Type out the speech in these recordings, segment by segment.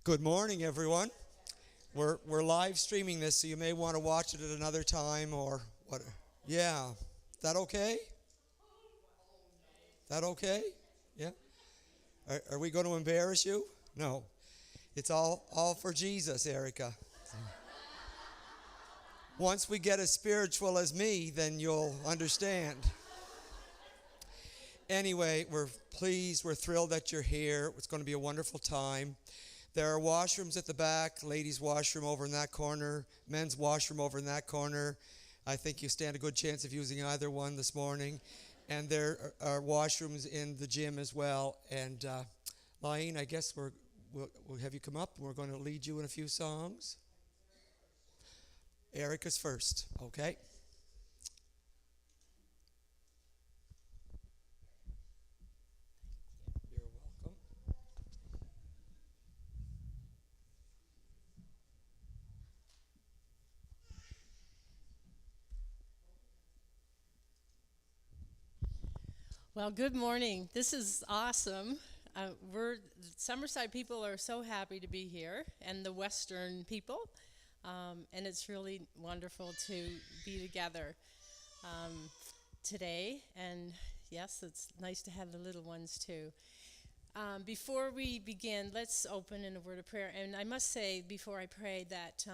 Good morning, everyone. We're live streaming this, so you may want to watch it at another time or what. Yeah, that okay? That okay? Yeah. Are we going to embarrass you? No. It's all for Jesus, Erica. Once we get as spiritual as me, then you'll understand. Anyway, we're pleased, we're thrilled that you're here. It's going to be a wonderful time. There are washrooms at the back, ladies' washroom over in that corner, men's washroom over in that corner. I think you stand a good chance of using either one this morning. And there are washrooms in the gym as well. And Laine, I guess we'll have you come up, and we're going to lead you in a few songs. Erica's first, okay? You're welcome. Well, good morning. This is awesome. The Summerside people are so happy to be here, and the Western people, and it's really wonderful to be together today. And yes, it's nice to have the little ones too. Before we begin, let's open in a word of prayer. And I must say, before I pray, that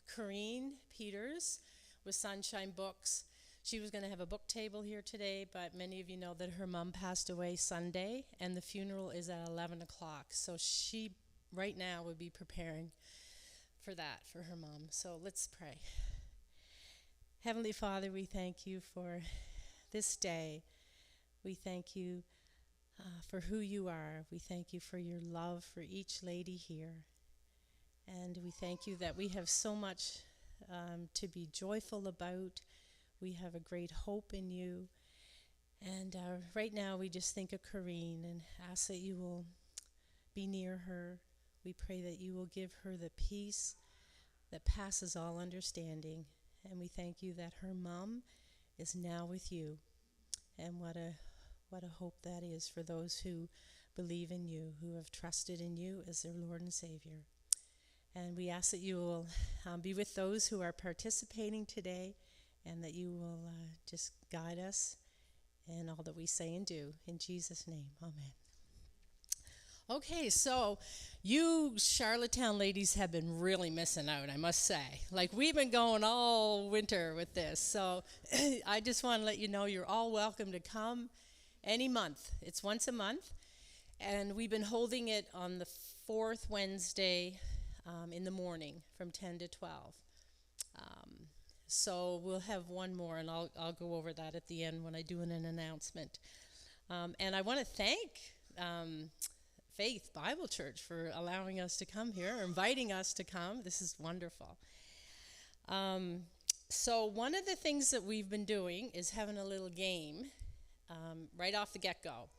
Corrine Peters with Sunshine Books, she was going to have a book table here today, but many of you know that her mom passed away Sunday, and the funeral is at 11 o'clock. So she, right now, would be preparing for that, for her mom. So let's pray. Heavenly Father, we thank you for this day. We thank you for who you are. We thank you for your love for each lady here. And we thank you that we have so much to be joyful about. We have a great hope in you. And right now we just think of Corrine and ask that you will be near her. We pray that you will give her the peace that passes all understanding. And we thank you that her mom is now with you. And what a hope that is for those who believe in you, who have trusted in you as their Lord and Savior. And we ask that you will be with those who are participating today, and that you will just guide us in all that we say and do. In Jesus' name, amen. Okay, so you Charlottetown ladies have been really missing out, I must say. Like, we've been going all winter with this. So I just want to let you know you're all welcome to come any month. It's once a month. And we've been holding it on the fourth Wednesday in the morning from 10 to 12. So we'll have one more, and I'll go over that at the end when I do an announcement. And I want to thank Faith Bible Church for allowing us to come here, or inviting us to come. This is wonderful. So one of the things that we've been doing is having a little game right off the get-go.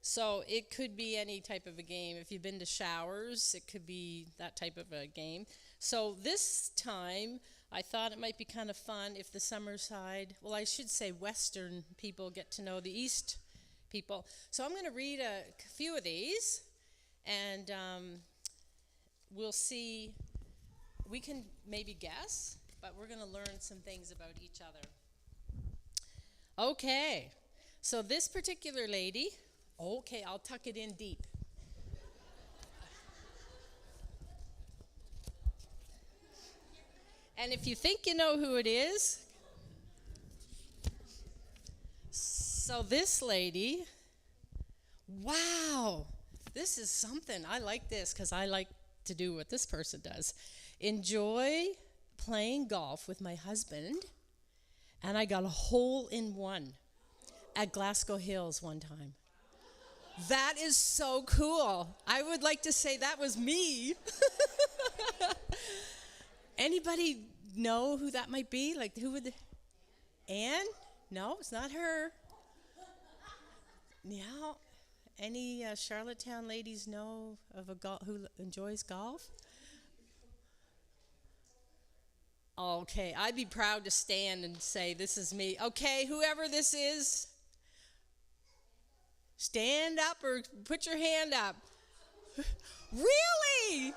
So it could be any type of a game. If you've been to Showers, it could be that type of a game. So this time, I thought it might be kind of fun if the Summerside, well, I should say Western people get to know the East people. So I'm going to read a few of these, and we'll see. We can maybe guess, but we're going to learn some things about each other. Okay, so this particular lady, okay, I'll tuck it in deep. And if you think you know who it is, so this lady, wow, this is something. I like this because I like to do what this person does. Enjoy playing golf with my husband, and I got a hole-in-one at Glasgow Hills one time. That is so cool. I would like to say that was me. Anybody know who that might be? Like, who would? Anne? No, it's not her. Yeah. Any Charlottetown ladies know of who enjoys golf? Okay, I'd be proud to stand and say this is me. Okay, whoever this is, stand up or put your hand up. Really?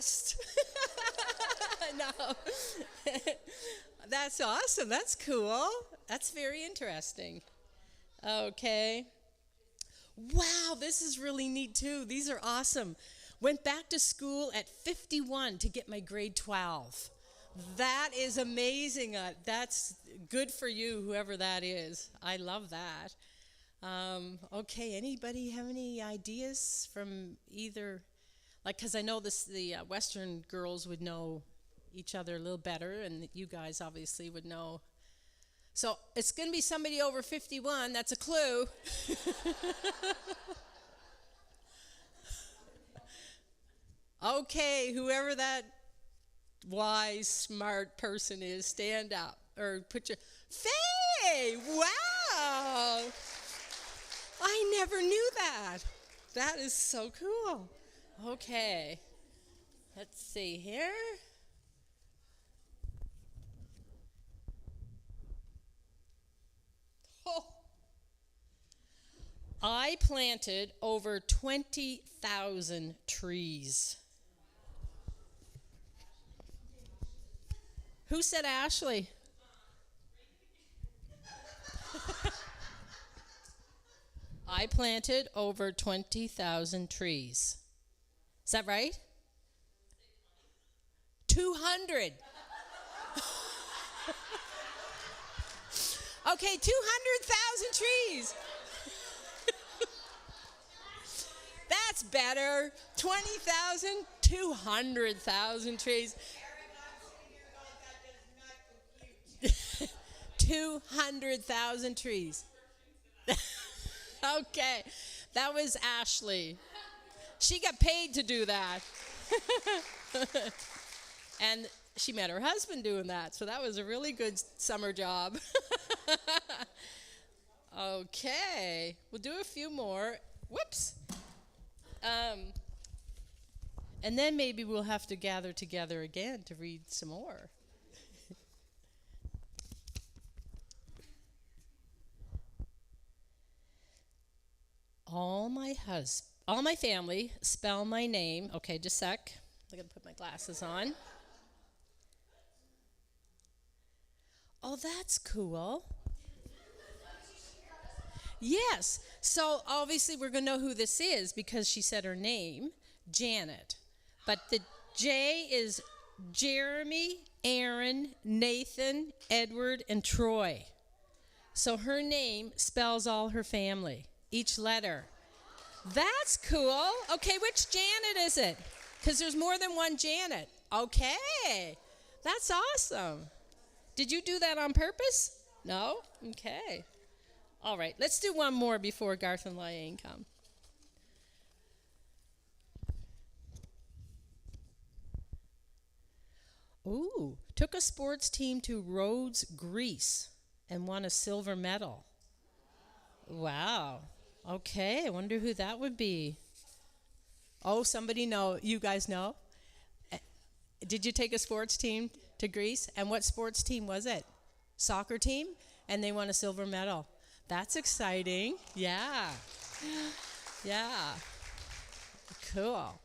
best. No. That's awesome. That's cool. That's very interesting. Okay. Wow, this is really neat too. These are awesome. Went back to school at 51 to get my grade 12. That is amazing. That's good for you, whoever that is. I love that. Okay, anybody have any ideas from either, like, because I know the Western girls would know each other a little better, and you guys obviously would know. So it's going to be somebody over 51. That's a clue. Okay, whoever that wise, smart person is, stand up or put your. Faye! Wow! I never knew that. That is so cool. Okay. Let's see here. Oh. I planted over 20,000 trees. Who said Ashley? I planted over 20,000 trees. Is that right? 200. Okay, 200,000 trees. That's better. 20,000, 200,000 trees. 200,000 trees. Okay, that was Ashley. She got paid to do that. And she met her husband doing that, so that was a really good summer job. Okay, we'll do a few more. Whoops. And then maybe we'll have to gather together again to read some more. All my family spell my name. Okay, just a sec. I gotta put my glasses on. Oh, that's cool. Yes. So obviously we're gonna know who this is because she said her name, Janet. But the J is Jeremy, Aaron, Nathan, Edward, and Troy. So her name spells all her family, each letter. That's cool. Okay, which Janet is it? Because there's more than one Janet. Okay, that's awesome. Did you do that on purpose? No? Okay. All right, let's do one more before Garth and Liane come. Ooh, took a sports team to Rhodes, Greece, and won a silver medal. Wow. Okay, I wonder who that would be. Oh, somebody know. You guys know? Did you take a sports team to Greece? And what sports team was it? Soccer team? And they won a silver medal. That's exciting. Yeah. Yeah. Cool.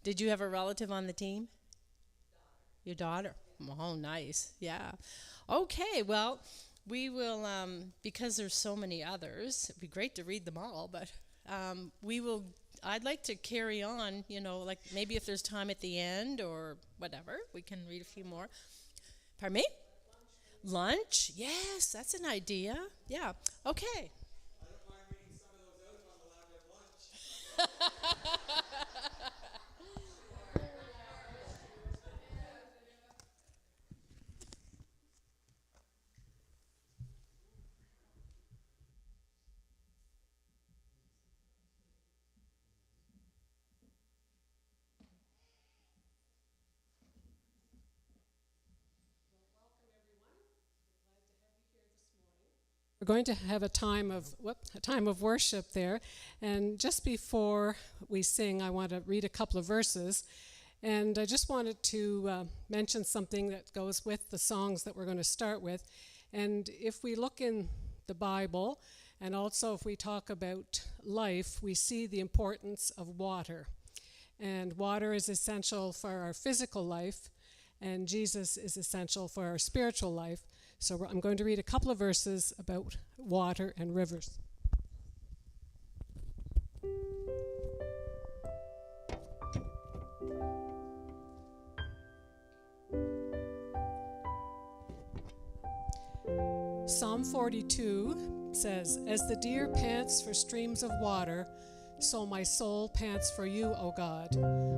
Did you have a relative on the team? Your daughter. Oh, nice. Yeah. Okay, well, we will, because there's so many others, it'd be great to read them all, but I'd like to carry on, like maybe if there's time at the end or whatever, we can read a few more. Pardon me? Lunch? Yes, that's an idea. Yeah. Okay. I don't mind reading some of those out if I'm allowed to have lunch. We're going to have a time of worship there, and just before we sing, I want to read a couple of verses, and I just wanted to mention something that goes with the songs that we're going to start with. And if we look in the Bible, and also if we talk about life, we see the importance of water. And water is essential for our physical life, and Jesus is essential for our spiritual life. So I'm going to read a couple of verses about water and rivers. Psalm 42 says, "As the deer pants for streams of water, so my soul pants for you, O God.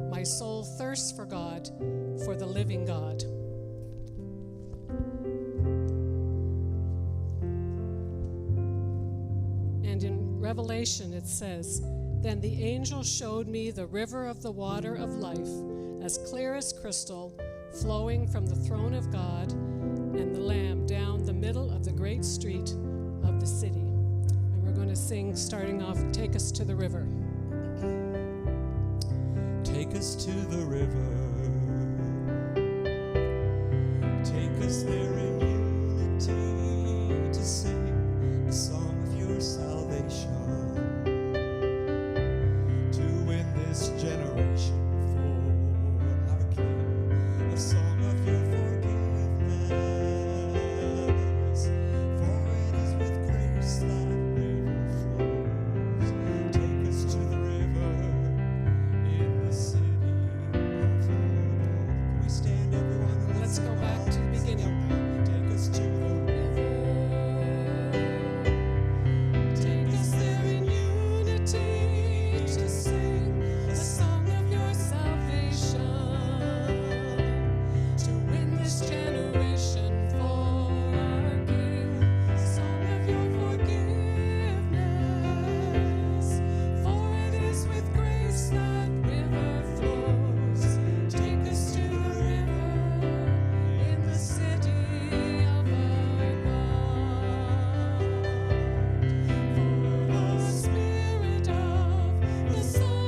My soul thirsts for God, for the living God." And in Revelation it says, "Then the angel showed me the river of the water of life, as clear as crystal, flowing from the throne of God and the Lamb down the middle of the great street of the city." And we're going to sing, starting off, "Take Us to the River." Take us to the river. Take us there in unity to sing a song of your salvation, to win this generation for our King, a song of your forgiveness, for it is with grace that river flows. Take us to the river in the city of our God. Can we stand, everyone? And Let's go sing back to the beginning. Take us to the river. Take us there in unity to sing a song of your salvation, to win this generation for our King, a song of your forgiveness, for it is with grace that river flows. Take us to the river in the city of our God. For the Spirit of the Son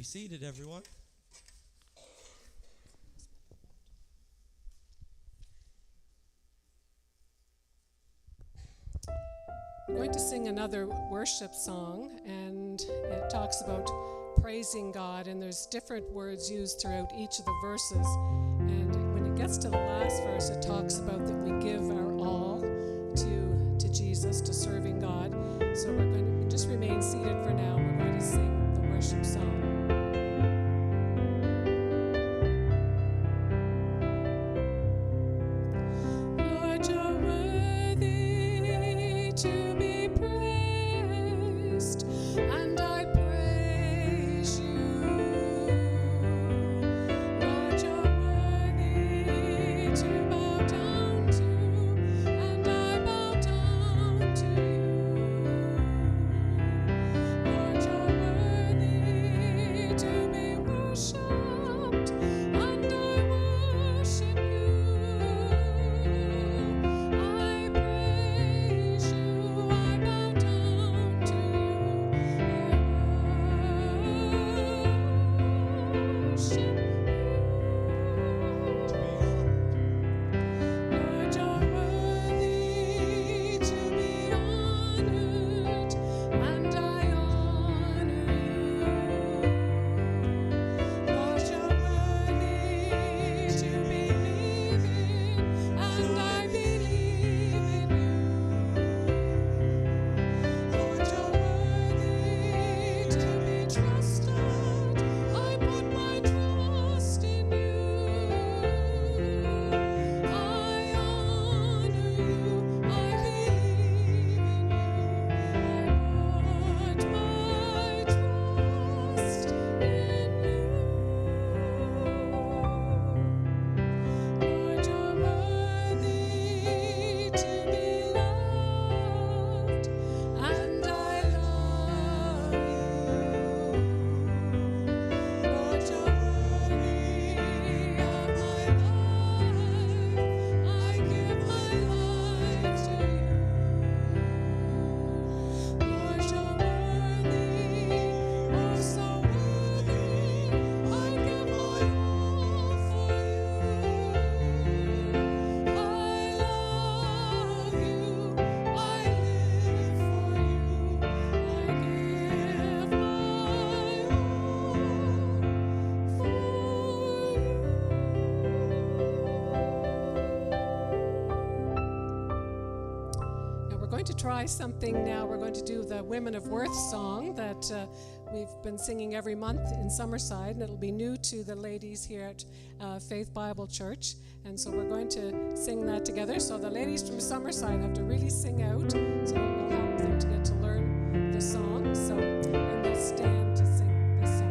seated, everyone. We're going to sing another worship song, and it talks about praising God, and there's different words used throughout each of the verses. And when it gets to the last verse, it talks about that we give our all to Jesus, to serving God. So we're going to just remain seated for now. We're going to sing the worship song. Lord, you're worthy to be praised, and I praise you. Lord, you're worthy to bow down to, and I bow down to you. Lord, you're worthy to be worshipped, and I worship you. I praise you, I bow down to you. I worship you. Lord, you're worthy to be honored, and I honor you. Lord, you're worthy to believe in, and I believe in you. Lord, you're worthy to be trusted. I put my trust in you. I honor you. I believe in you. I put my trust in you. Lord, you're worthy to be loved, and I love you. Lord, you're worthy of my life. I give my life to you. Lord, you're worthy, oh so worthy. I give my all for you. I love you. I live for you. I give my all. Now we're going to try something now. We're going to do the Women of Worth song that we've been singing every month in Summerside, and it'll be new to the ladies here at Faith Bible Church. And so we're going to sing that together. So the ladies from Summerside have to really sing out, so we'll help them to get to learn the song. So and we'll stand to sing this song.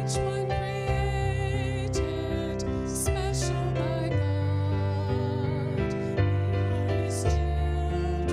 Each one created special by God. We are His children,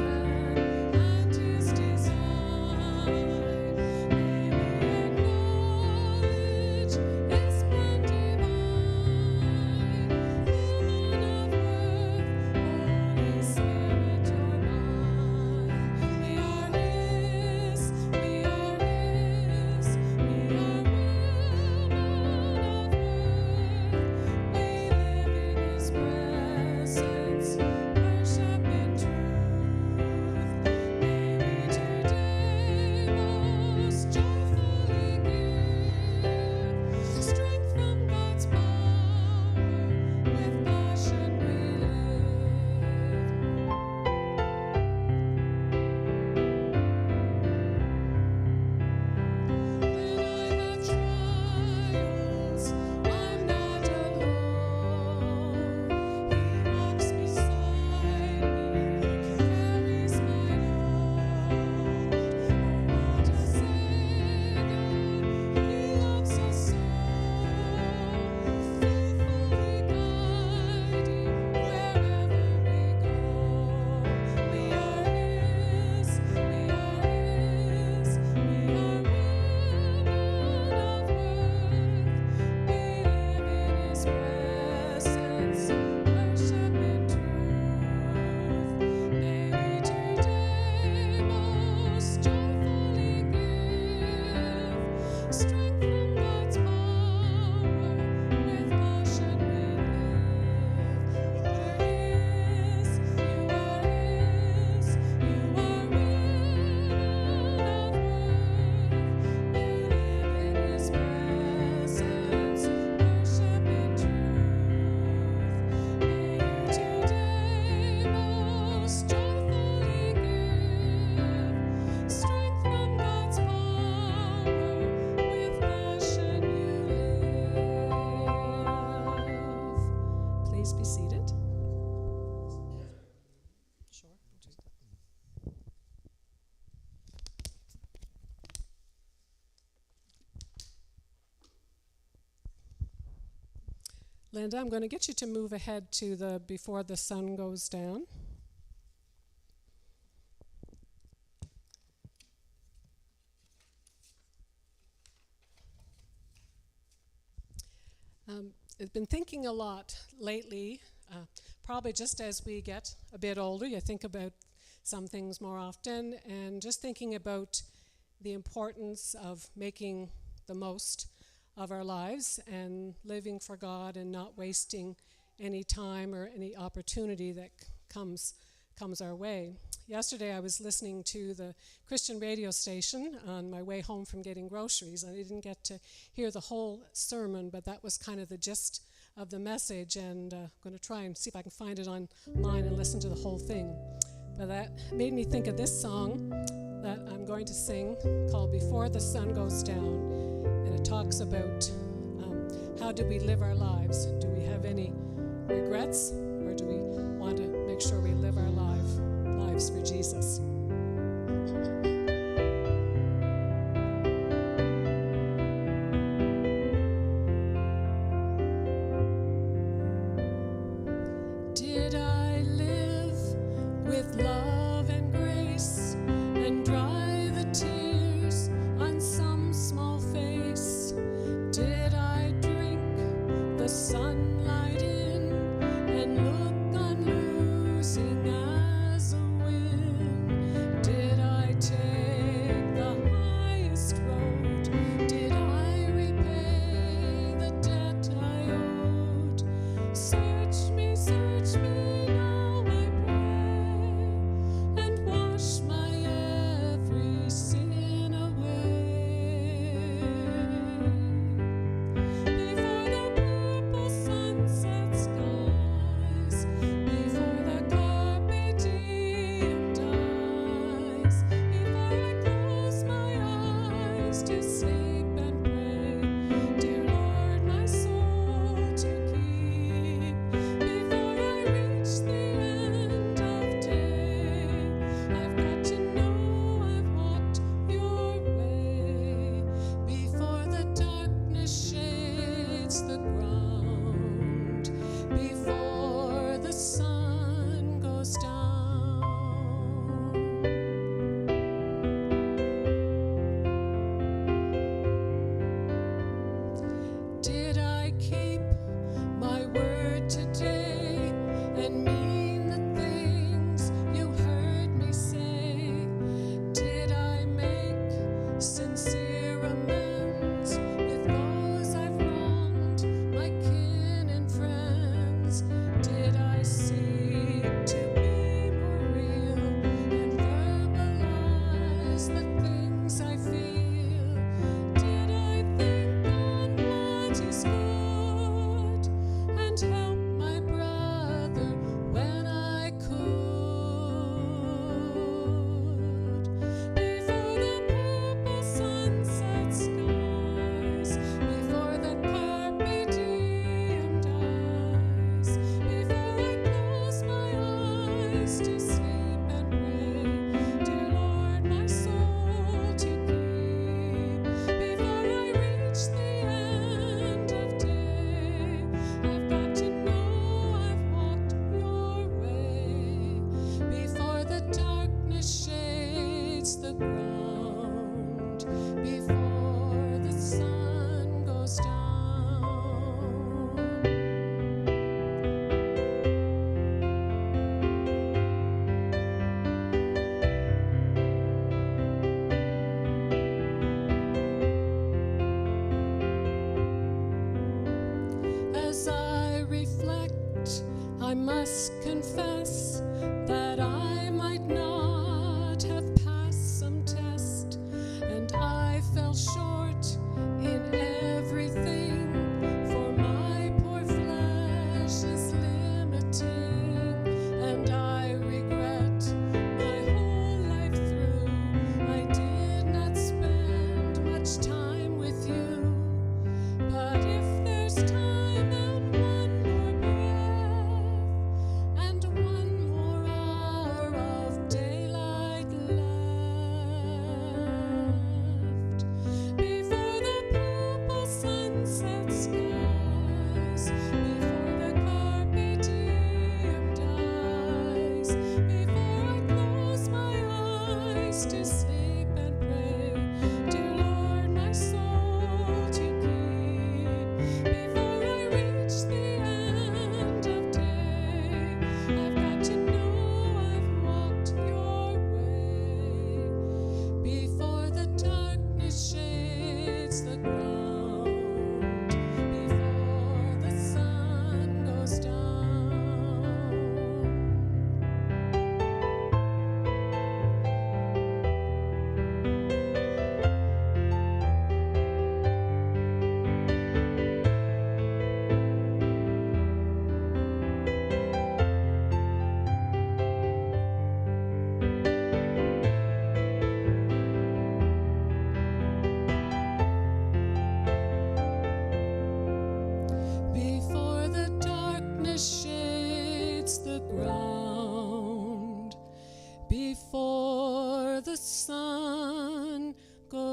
Linda, I'm going to get you to move ahead to the Before the Sun Goes Down. I've been thinking a lot lately, probably just as we get a bit older, you think about some things more often, and just thinking about the importance of making the most of our lives and living for God and not wasting any time or any opportunity that comes our way. Yesterday I was listening to the Christian radio station on my way home from getting groceries. I didn't get to hear the whole sermon, but that was kind of the gist of the message, and I'm going to try and see if I can find it online and listen to the whole thing. But that made me think of this song that I'm going to sing called Before the Sun Goes Down, and it talks about how do we live our lives? Do we have any regrets, or do we want to make sure we live our lives for Jesus? Did I live with love and grace and dry the tears on some small face? Did I drink the sunlight in and look on losing as a win? Did I take the highest road? Did I repay the debt I owed? Search me now, I pray, and wash my every sin away. Before the purple sunset skies, before the carpe diem dies, before I close my eyes to sleep and pray, dear Lord, my soul to keep. Before I reach the end of day, I've got to know I've walked your way. Before the darkness shades the ground, before the sun goes down. Did I keep my word today and mean the things you heard me say? Did I make sincere amends with those I've wronged, my kin and friends? Did I seek to be more real and verbalize the things I feel? Did I think on what is good and help my brother when I could? Before the purple sunset skies, before the carpe diem dies, before I close my eyes to sleep and pray, dear Lord, my soul to keep. Before I reach the end of day, I've got to know I've walked your way. Before the darkness shades the ground, before the sun goes down. As I reflect, I must confess that I might not have passed some test, and I fell short in everything, for my poor flesh is limiting, and I regret my whole life through I did not spend much time with you. But if there's time and one more breath and one more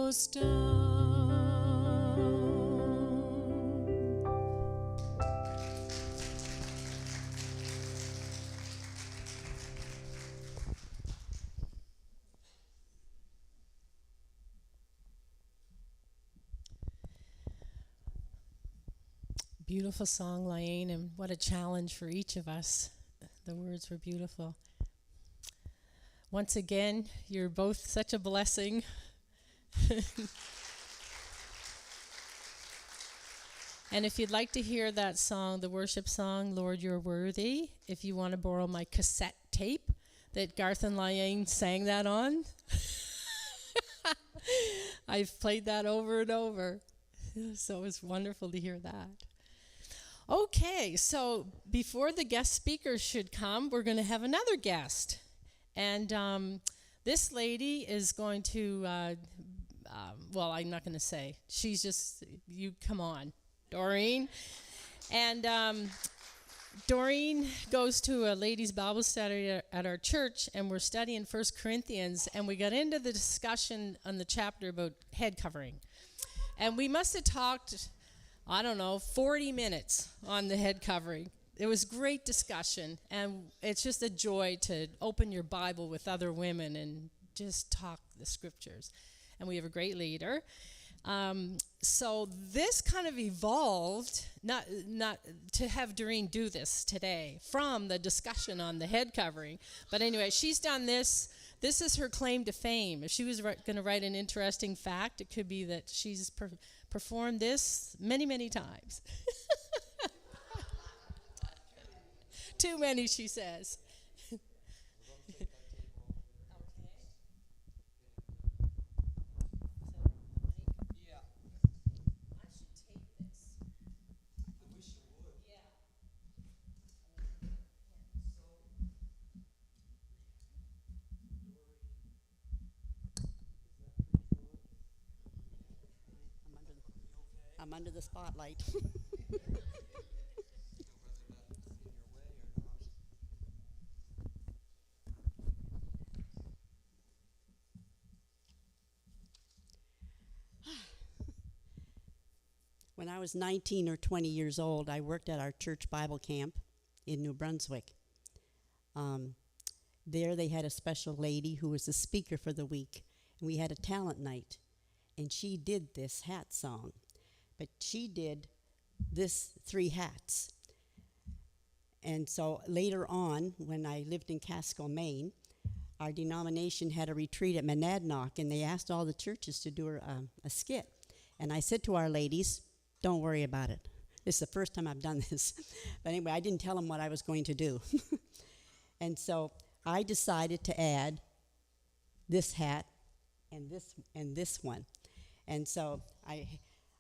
goes down. Beautiful song, Laine, and what a challenge for each of us. The words were beautiful. Once again, you're both such a blessing. And if you'd like to hear that song, the worship song, Lord, You're Worthy, if you want to borrow my cassette tape that Garth and Laine sang that on, I've played that over and over. So it's wonderful to hear that. Okay, so before the guest speakers should come, we're going to have another guest. And this lady is going to, well, I'm not going to say. She's just, you come on, Doreen. And Doreen goes to a ladies' Bible study at our church, and we're studying 1 Corinthians, and we got into the discussion on the chapter about head covering. And we must have talked, I don't know, 40 minutes on the head covering. It was great discussion, and it's just a joy to open your Bible with other women and just talk the scriptures. And we have a great leader. So this kind of evolved, not to have Doreen do this today, from the discussion on the head covering. But anyway, she's done this. This is her claim to fame. If she was going to write an interesting fact, it could be that she's performed this many, many times. Too many, she says. I'm under the spotlight. When I was 19 or 20 years old, I worked at our church Bible camp in New Brunswick. There they had a special lady who was the speaker for the week, and we had a talent night, and she did this hat song. But she did this 3 hats. And so later on, when I lived in Casco, Maine, our denomination had a retreat at Monadnock, and they asked all the churches to do a skit. And I said to our ladies, don't worry about it. This is the first time I've done this. But anyway, I didn't tell them what I was going to do. And so I decided to add this hat and this one. And so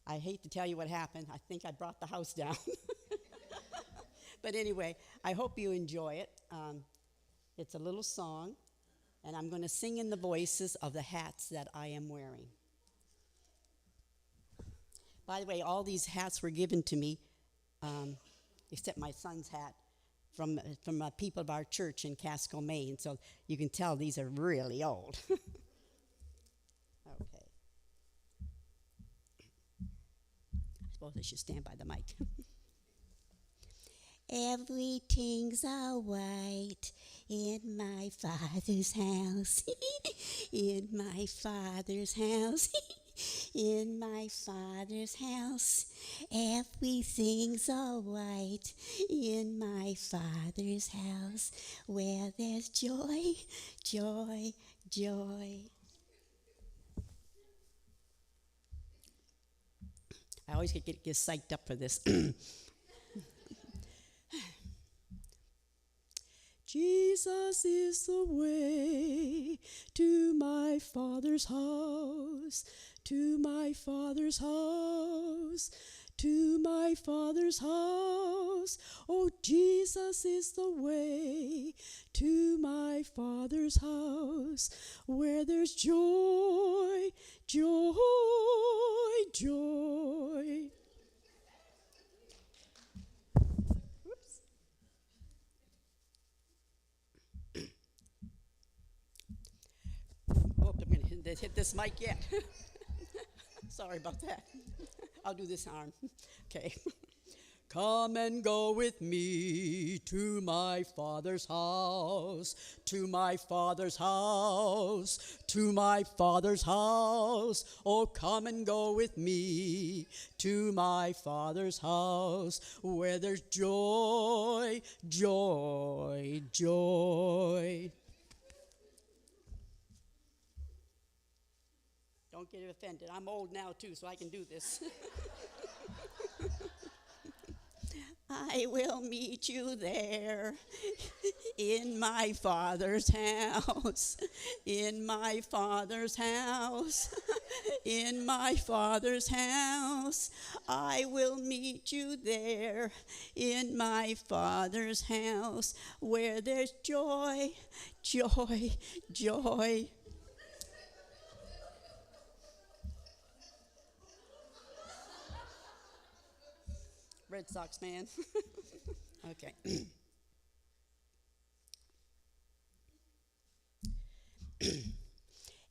I hate to tell you what happened. I think I brought the house down. But anyway, I hope you enjoy it. It's a little song, and I'm going to sing in the voices of the hats that I am wearing. By the way, all these hats were given to me, except my son's hat, from people of our church in Casco, Maine. So you can tell these are really old. Okay. I suppose I should stand by the mic. Everything's all right in my Father's house. In my Father's house. In my Father's house. Everything's all right in my Father's house, where there's joy, joy, joy. I always get psyched up for this. Jesus is the way to my Father's house, to my Father's house, to my Father's house. Oh, Jesus is the way to my Father's house, where there's joy, joy, joy. Hope I'm going to hit this mic yet. Sorry about that. I'll do this arm. Okay. Come and go with me to my Father's house, to my Father's house, to my Father's house. Oh, come and go with me to my Father's house, where there's joy, joy, joy. Don't get offended. I'm old now, too, so I can do this. I will meet you there in my Father's house, in my Father's house, in my Father's house. I will meet you there in my Father's house, where there's joy, joy, joy. Red Sox man. Okay.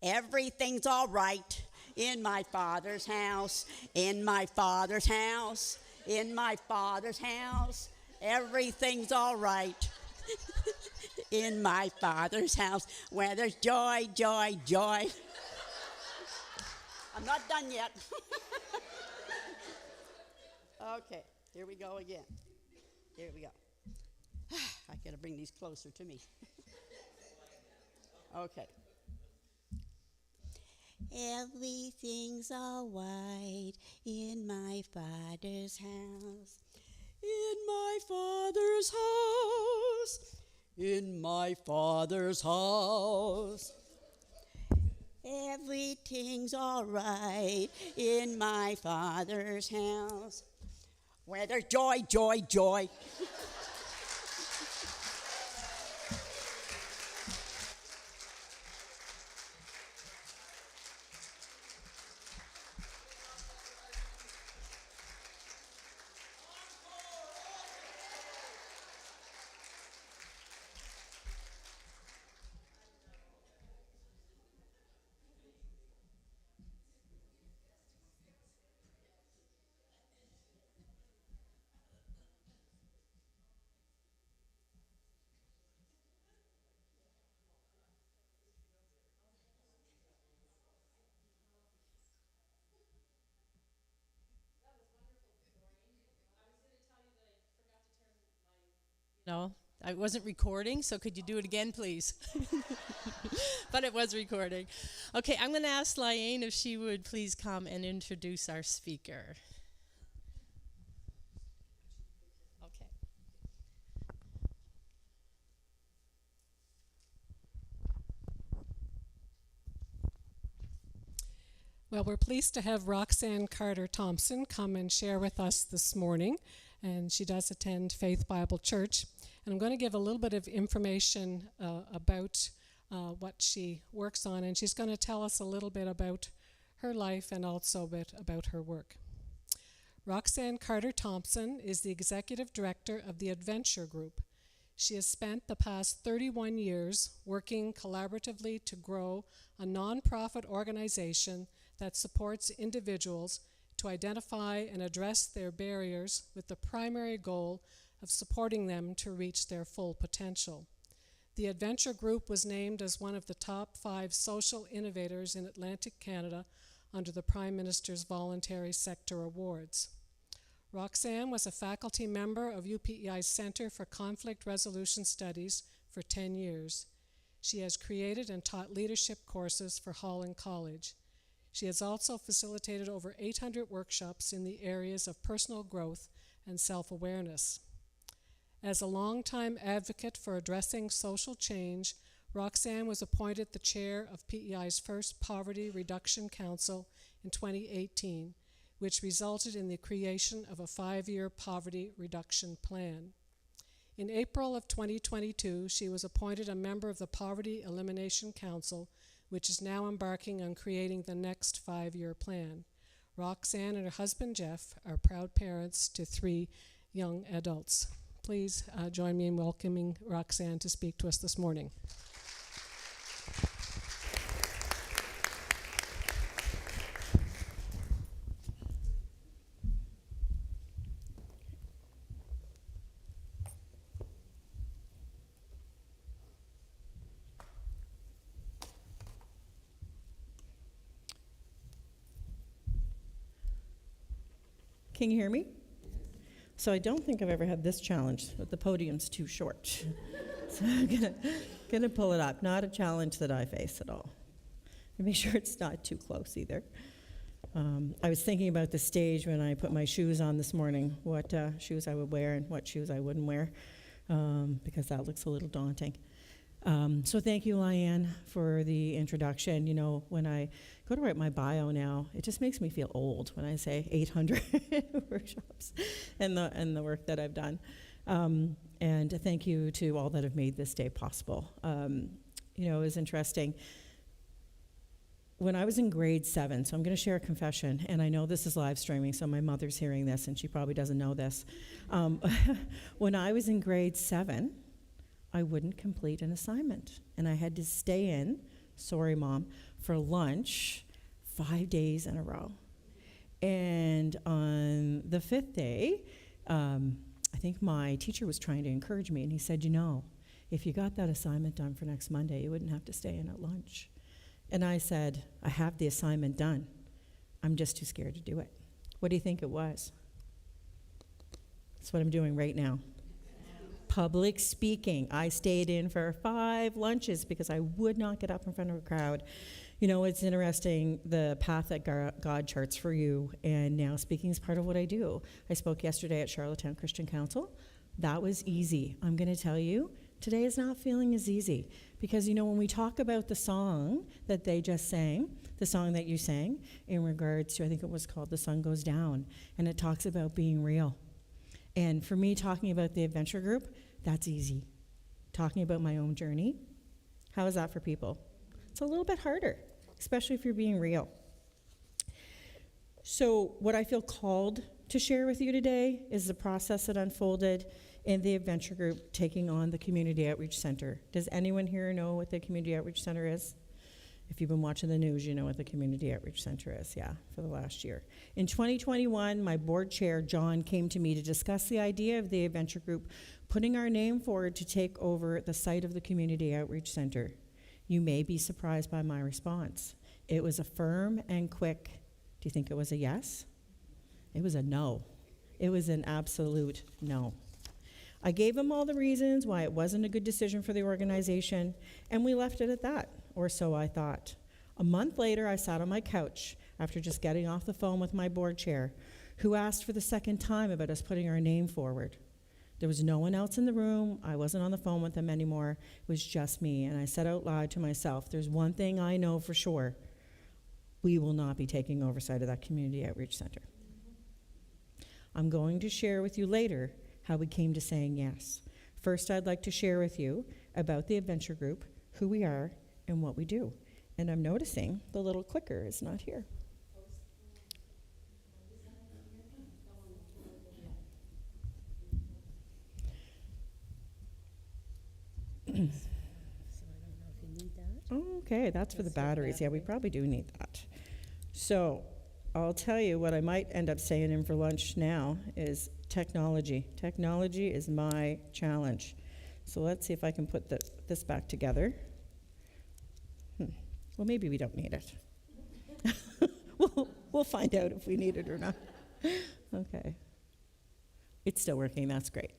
Everything's all right in my Father's house, in my Father's house, in my Father's house. Everything's all right in my Father's house, where there's joy, joy, joy. I'm not done yet. Okay. Here we go again. Here we go. I gotta bring these closer to me. Okay. Everything's all right in my Father's house. In my Father's house. In my Father's house. Everything's all right in my Father's house, where there's joy, joy, joy. No, I wasn't recording, so could you do it again, please? But it was recording. Okay, I'm going to ask Liane if she would please come and introduce our speaker. Okay. Well, we're pleased to have Roxanne Carter Thompson come and share with us this morning, and she does attend Faith Bible Church. And I'm going to give a little bit of information about what she works on, and she's going to tell us a little bit about her life and also a bit about her work. Roxanne Carter Thompson is the executive director of the Adventure Group. She has spent the past 31 years working collaboratively to grow a nonprofit organization that supports individuals to identify and address their barriers with the primary goal of supporting them to reach their full potential. The Adventure Group was named as one of the top 5 social innovators in Atlantic Canada under the Prime Minister's Voluntary Sector Awards. Roxanne was a faculty member of UPEI's Center for Conflict Resolution Studies for 10 years. She has created and taught leadership courses for Holland College. She has also facilitated over 800 workshops in the areas of personal growth and self-awareness. As a longtime advocate for addressing social change, Roxanne was appointed the chair of PEI's first Poverty Reduction Council in 2018, which resulted in the creation of a 5-year poverty reduction plan. In April of 2022, she was appointed a member of the Poverty Elimination Council, which is now embarking on creating the next 5-year plan. Roxanne and her husband, Jeff, are proud parents to 3 young adults. Please join me in welcoming Roxanne to speak to us this morning. Can you hear me? So I don't think I've ever had this challenge, but the podium's too short. So I'm gonna pull it up. Not a challenge that I face at all. And make sure it's not too close either. I was thinking about the stage when I put my shoes on this morning, what shoes I would wear and what shoes I wouldn't wear, because that looks a little daunting. So thank you, Lyanne, for the introduction. You know, when I go to write my bio now, it just makes me feel old when I say 800 workshops and the work that I've done. And thank you to all that have made this day possible. You know, it was interesting. When I was in grade 7, so I'm going to share a confession, and I know this is live streaming, so my mother's hearing this, and she probably doesn't know this. When I was in grade 7, I wouldn't complete an assignment, and I had to stay in, sorry, Mom, for lunch 5 days in a row. And on the 5th day, I think my teacher was trying to encourage me, and he said, you know, if you got that assignment done for next Monday, you wouldn't have to stay in at lunch. And I said, I have the assignment done. I'm just too scared to do it. What do you think it was? That's what I'm doing right now. Public speaking. I stayed in for 5 lunches because I would not get up in front of a crowd. You know, it's interesting, the path that God charts for you, and now speaking is part of what I do. I spoke yesterday at Charlottetown Christian Council. That was easy. I'm going to tell you, today is not feeling as easy. Because, you know, when we talk about the song that they just sang, the song that you sang, in regards to, I think it was called The Sun Goes Down, and it talks about being real. And for me, talking about the adventure group, that's easy. Talking about my own journey, how is that for people? It's a little bit harder, especially if you're being real. So what I feel called to share with you today is the process that unfolded in the adventure group taking on the Community Outreach Center. Does anyone here know what the Community Outreach Center is? If you've been watching the news, you know what the Community Outreach Center is, yeah, for the last year. In 2021, my board chair, John, came to me to discuss the idea of the adventure group putting our name forward to take over the site of the Community Outreach Center. You may be surprised by my response. It was a firm and quick. Do you think it was a yes? It was a no. It was an absolute no. I gave him all the reasons why it wasn't a good decision for the organization, and we left it at that, or so I thought. A month later, I sat on my couch after just getting off the phone with my board chair, who asked for the second time about us putting our name forward. There was no one else in the room. I wasn't on the phone with them anymore. It was just me, and I said out loud to myself, there's one thing I know for sure. We will not be taking oversight of that Community Outreach Center. I'm going to share with you later how we came to saying yes. First, I'd like to share with you about the adventure group, who we are, and what we do. And I'm noticing the little clicker is not here. Okay, that's for the batteries. Yeah, we probably do need that. So I'll tell you what I might end up staying in for lunch now is technology. Technology is my challenge. So let's see if I can put this back together. Well, maybe we don't need it. We'll find out if we need it or not. Okay. It's still working, that's great.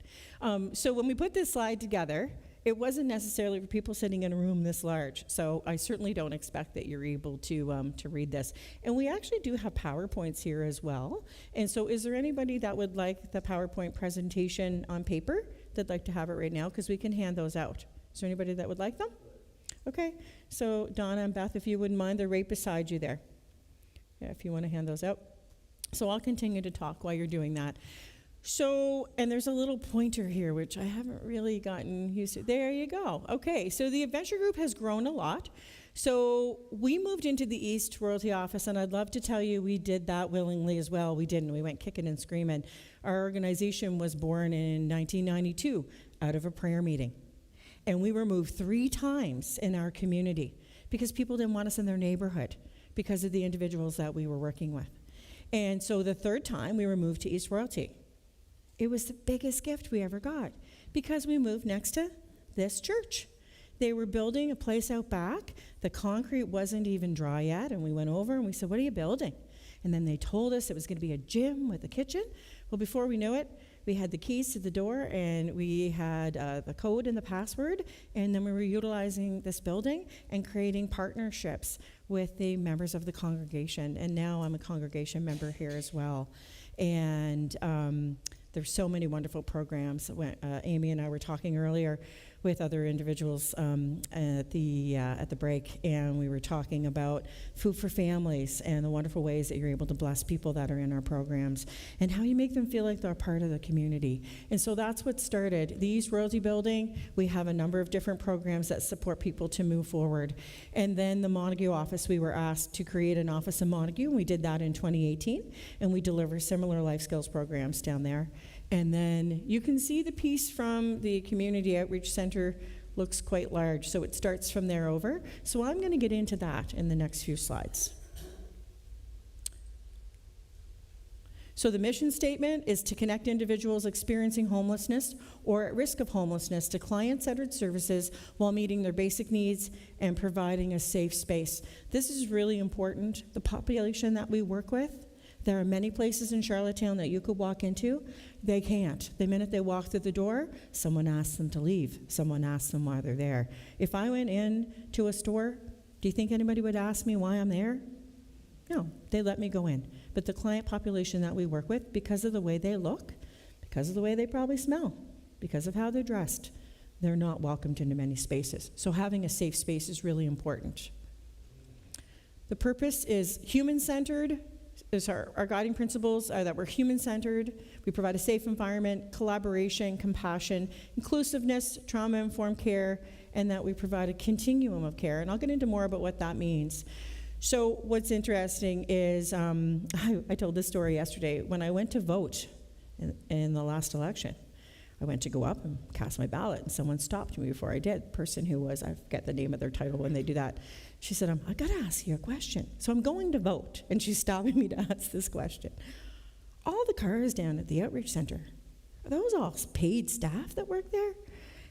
So when we put this slide together, it wasn't necessarily for people sitting in a room this large, so I certainly don't expect that you're able to read this. And we actually do have PowerPoints here as well. And so is there anybody that would like the PowerPoint presentation on paper that'd like to have it right now? Because we can hand those out. Is there anybody that would like them? Okay, so Donna and Beth, if you wouldn't mind, they're right beside you there. Yeah, if you want to hand those out. So I'll continue to talk while you're doing that. So, and there's a little pointer here, which I haven't really gotten used to. There you go. Okay, so the adventure group has grown a lot. So we moved into the East Royalty office, and I'd love to tell you we did that willingly as well. We didn't. We went kicking and screaming. Our organization was born in 1992 out of a prayer meeting. And we were moved 3 times in our community because people didn't want us in their neighborhood because of the individuals that we were working with. And so the 3rd time, we were moved to East Royalty. It was the biggest gift we ever got because we moved next to this church. They were building a place out back. The concrete wasn't even dry yet, and we went over and we said, "What are you building?" And then they told us it was going to be a gym with a kitchen. Well, before we knew it, we had the keys to the door, and we had the code and the password, and then we were utilizing this building and creating partnerships with the members of the congregation. And now I'm a congregation member here as well. And there's so many wonderful programs. When, Amy and I were talking earlier with other individuals at the break, and we were talking about food for families and the wonderful ways that you're able to bless people that are in our programs and how you make them feel like they're part of the community. And so that's what started the East Royalty Building. We have a number of different programs that support people to move forward. And then the Montague office, we were asked to create an office in Montague, and we did that in 2018, and we deliver similar life skills programs down there. And then you can see the piece from the Community Outreach Center looks quite large, so it starts from there over. So I'm going to get into that in the next few slides. So the mission statement is to connect individuals experiencing homelessness or at risk of homelessness to client-centered services while meeting their basic needs and providing a safe space. This is really important. The population that we work with, there are many places in Charlottetown that you could walk into. They can't. The minute they walk through the door, someone asks them to leave. Someone asks them why they're there. If I went in to a store, do you think anybody would ask me why I'm there? No, they let me go in. But the client population that we work with, because of the way they look, because of the way they probably smell, because of how they're dressed, they're not welcomed into many spaces. So having a safe space is really important. The purpose is human-centered. Our guiding principles are that we're human-centered, we provide a safe environment, collaboration, compassion, inclusiveness, trauma-informed care, and that we provide a continuum of care. And I'll get into more about what that means. So what's interesting is, I told this story yesterday. When I went to vote in the last election, I went to go up and cast my ballot, and someone stopped me before I did. The person who was, I forget the name of their title when they do that. She said, I got to ask you a question. So I'm going to vote, and she's stopping me to ask this question. All the cars down at the Outreach Center, are those all paid staff that work there?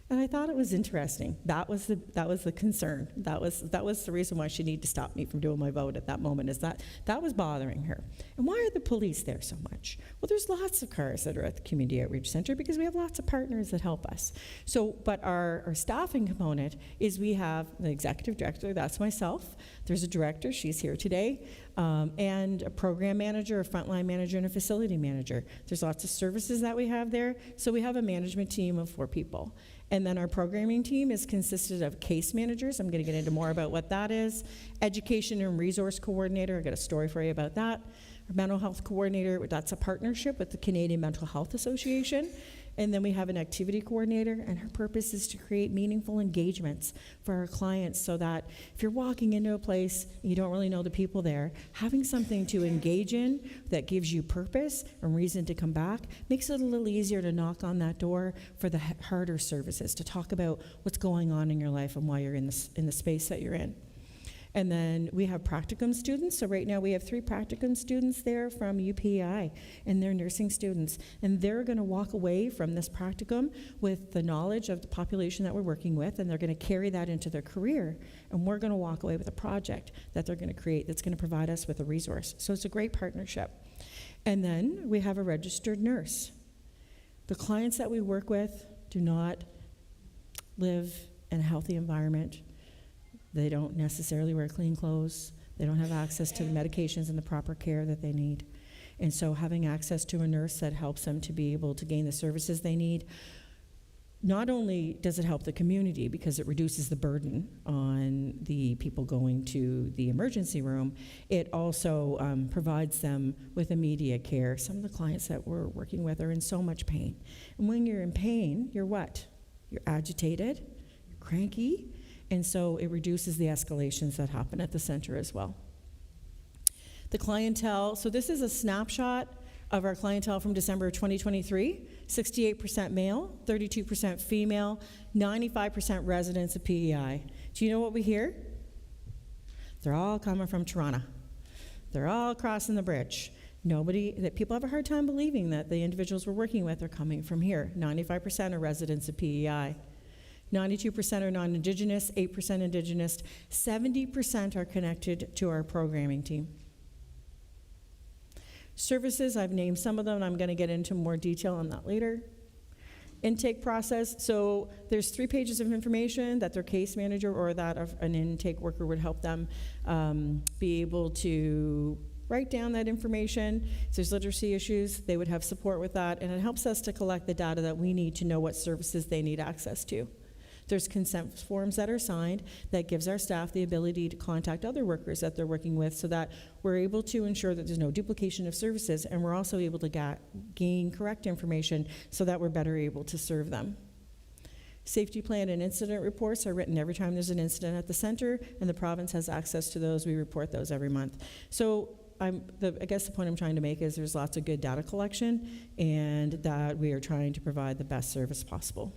And I thought it was interesting. That was the concern. That was the reason why she needed to stop me from doing my vote at that moment, is that was bothering her. And why are the police there so much? Well, there's lots of cars that are at the Community Outreach Center because we have lots of partners that help us. So, but our staffing component is we have the executive director, that's myself. There's a director, she's here today, and a program manager, a frontline manager, and a facility manager. There's lots of services that we have there. So we have a management team of 4 people. And then our programming team is consisted of case managers. I'm going to get into more about what that is. Education and resource coordinator. I've got a story for you about that. Our mental health coordinator, that's a partnership with the Canadian Mental Health Association. And then we have an activity coordinator, and her purpose is to create meaningful engagements for our clients so that if you're walking into a place and you don't really know the people there, having something to engage in that gives you purpose and reason to come back makes it a little easier to knock on that door for the harder services, to talk about what's going on in your life and why you're in the space that you're in. And then we have practicum students. So right now we have 3 practicum students there from UPI, and they're nursing students. And they're going to walk away from this practicum with the knowledge of the population that we're working with, and they're going to carry that into their career. And we're going to walk away with a project that they're going to create that's going to provide us with a resource. So it's a great partnership. And then we have a registered nurse. The clients that we work with do not live in a healthy environment. They don't necessarily wear clean clothes. They don't have access to the medications and the proper care that they need. And so having access to a nurse that helps them to be able to gain the services they need, not only does it help the community because it reduces the burden on the people going to the emergency room, it also provides them with immediate care. Some of the clients that we're working with are in so much pain. And when you're in pain, you're what? You're agitated, you're cranky, and so it reduces the escalations that happen at the center as well. The clientele, so this is a snapshot of our clientele from December of 2023, 68% male, 32% female, 95% residents of PEI. Do you know what we hear? They're all coming from Toronto. They're all crossing the bridge. People have a hard time believing that the individuals we're working with are coming from here. 95% are residents of PEI. 92% are non-Indigenous, 8% Indigenous, 70% are connected to our programming team. Services, I've named some of them, and I'm going to get into more detail on that later. Intake process, so there's 3 pages of information that their case manager or that of an intake worker would help them be able to write down that information. If there's literacy issues, they would have support with that, and it helps us to collect the data that we need to know what services they need access to. There's consent forms that are signed that gives our staff the ability to contact other workers that they're working with so that we're able to ensure that there's no duplication of services, and we're also able to gain correct information so that we're better able to serve them. Safety plan and incident reports are written every time there's an incident at the center, and the province has access to those. We report those every month. So I guess the point I'm trying to make is there's lots of good data collection, and that we are trying to provide the best service possible.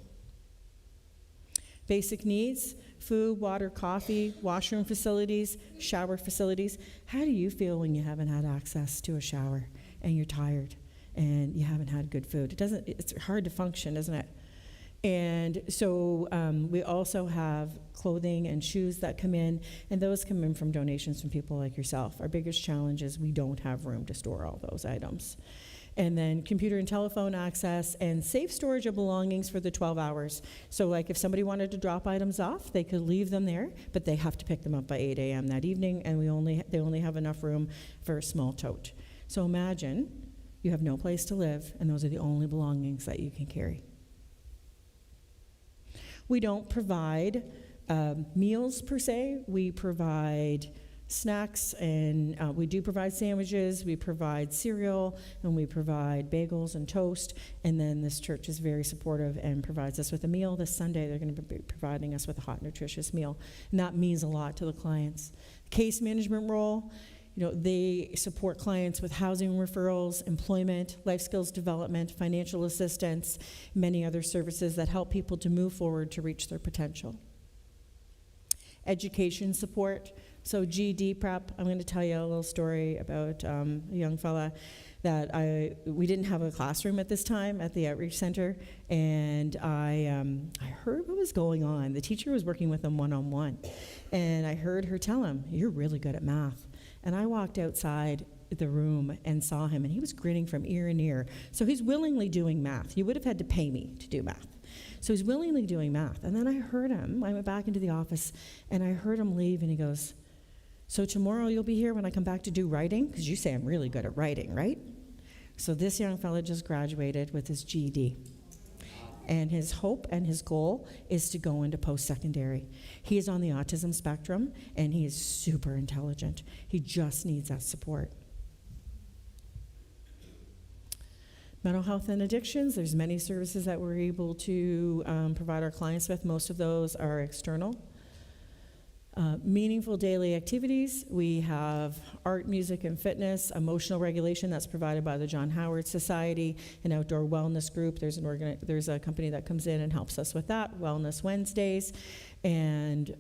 Basic needs: food, water, coffee, washroom facilities, shower facilities. How do you feel when you haven't had access to a shower and you're tired and you haven't had good food? It's hard to function, isn't it? And so we also have clothing and shoes that come in, and those come in from donations from people like yourself. Our biggest challenge is we don't have room to store all those items. And then computer and telephone access and safe storage of belongings for the 12 hours. So like if somebody wanted to drop items off, they could leave them there, but they have to pick them up by 8 a.m. that evening, and they only have enough room for a small tote. So imagine you have no place to live, and those are the only belongings that you can carry. We don't provide meals per se. We provide snacks, and we do provide sandwiches, we provide cereal, and we provide bagels and toast. And then this church is very supportive and provides us with a meal. This Sunday they're going to be providing us with a hot, nutritious meal, and that means a lot to the clients. Case management role, they support clients with housing referrals, employment, life skills development, financial assistance, many other services that help people to move forward to reach their potential. Education support. So GED prep, I'm going to tell you a little story about a young fella that we didn't have a classroom at this time at the outreach center, and I heard what was going on. The teacher was working with him one-on-one, and I heard her tell him, "You're really good at math." And I walked outside the room and saw him, and he was grinning from ear and ear. So he's willingly doing math. You would have had to pay me to do math. So he's willingly doing math. And then I went back into the office, and I heard him leave, and he goes, "So tomorrow you'll be here when I come back to do writing? Because you say I'm really good at writing, right?" So this young fella just graduated with his GED. And his hope and his goal is to go into post-secondary. He is on the autism spectrum, and he is super intelligent. He just needs that support. Mental health and addictions, there's many services that we're able to provide our clients with. Most of those are external. Meaningful daily activities, we have art, music, and fitness. Emotional regulation, that's provided by the John Howard Society. An outdoor wellness group, there's a company that comes in and helps us with that. Wellness Wednesdays, and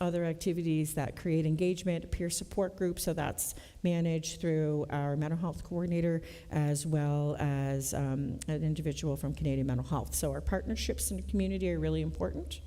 other activities that create engagement. Peer support groups, so that's managed through our mental health coordinator as well as an individual from Canadian Mental Health. So our partnerships in the community are really important.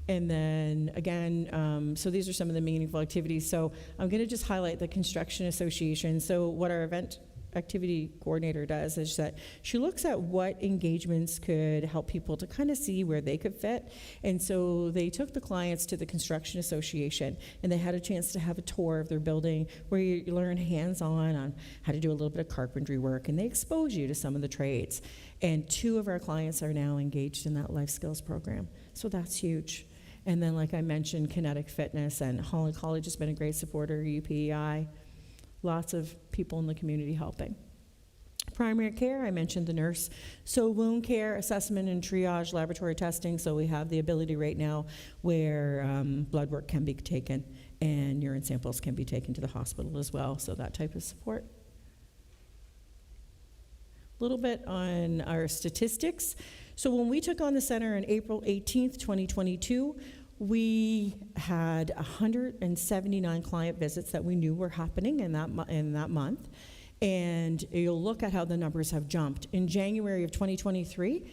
And then again, so these are some of the meaningful activities. So I'm going to just highlight the Construction Association. So what our event activity coordinator does is that she looks at what engagements could help people to kind of see where they could fit. And so they took the clients to the Construction Association, and they had a chance to have a tour of their building where you learn hands-on on how to do a little bit of carpentry work, and they expose you to some of the trades. And 2 of our clients are now engaged in that life skills program. So that's huge. And then, like I mentioned, Kinetic Fitness, and Holland College has been a great supporter, UPEI, lots of people in the community helping. Primary care, I mentioned the nurse. So wound care, assessment and triage, laboratory testing. So we have the ability right now where blood work can be taken and urine samples can be taken to the hospital as well. So that type of support. A little bit on our statistics. So when we took on the center on April 18th, 2022, we had 179 client visits that we knew were happening in that month. And you'll look at how the numbers have jumped. In January of 2023,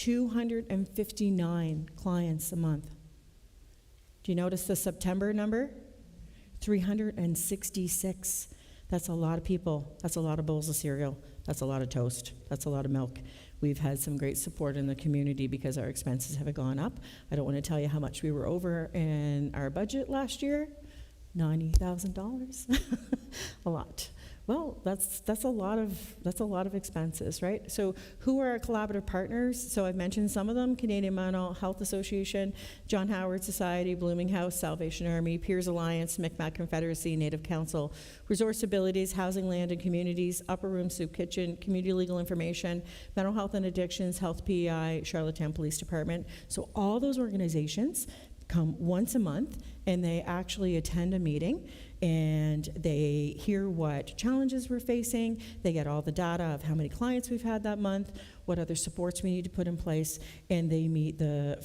259 clients a month. Do you notice the September number? 366. That's a lot of people. That's a lot of bowls of cereal. That's a lot of toast. That's a lot of milk. We've had some great support in the community because our expenses have gone up. I don't want to tell you how much we were over in our budget last year. $90,000. A lot. Well, that's a lot of expenses, right? So who are our collaborative partners? So I've mentioned some of them: Canadian Mental Health Association, John Howard Society, Blooming House, Salvation Army, Peers Alliance, Micmac Confederacy, Native Council, Resource Abilities, Housing, Land and Communities, Upper Room Soup Kitchen, Community Legal Information, Mental Health and Addictions, Health PEI, Charlottetown Police Department. So all those organizations come once a month, and they actually attend a meeting, and they hear what challenges we're facing. They get all the data of how many clients we've had that month, what other supports we need to put in place, and they meet the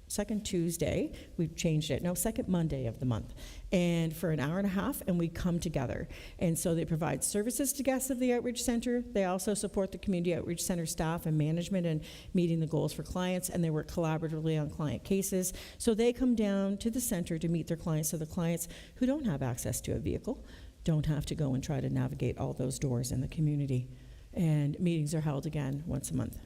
second Tuesday, we've changed it, no, second Monday of the month, and for an hour and a half, and we come together. And so they provide services to guests of the Outreach Center. They also support the Community Outreach Center staff and management in meeting the goals for clients, and they work collaboratively on client cases. So they come down to the center to meet their clients, so the clients who don't have access to a vehicle don't have to go and try to navigate all those doors in the community. And meetings are held again once a month.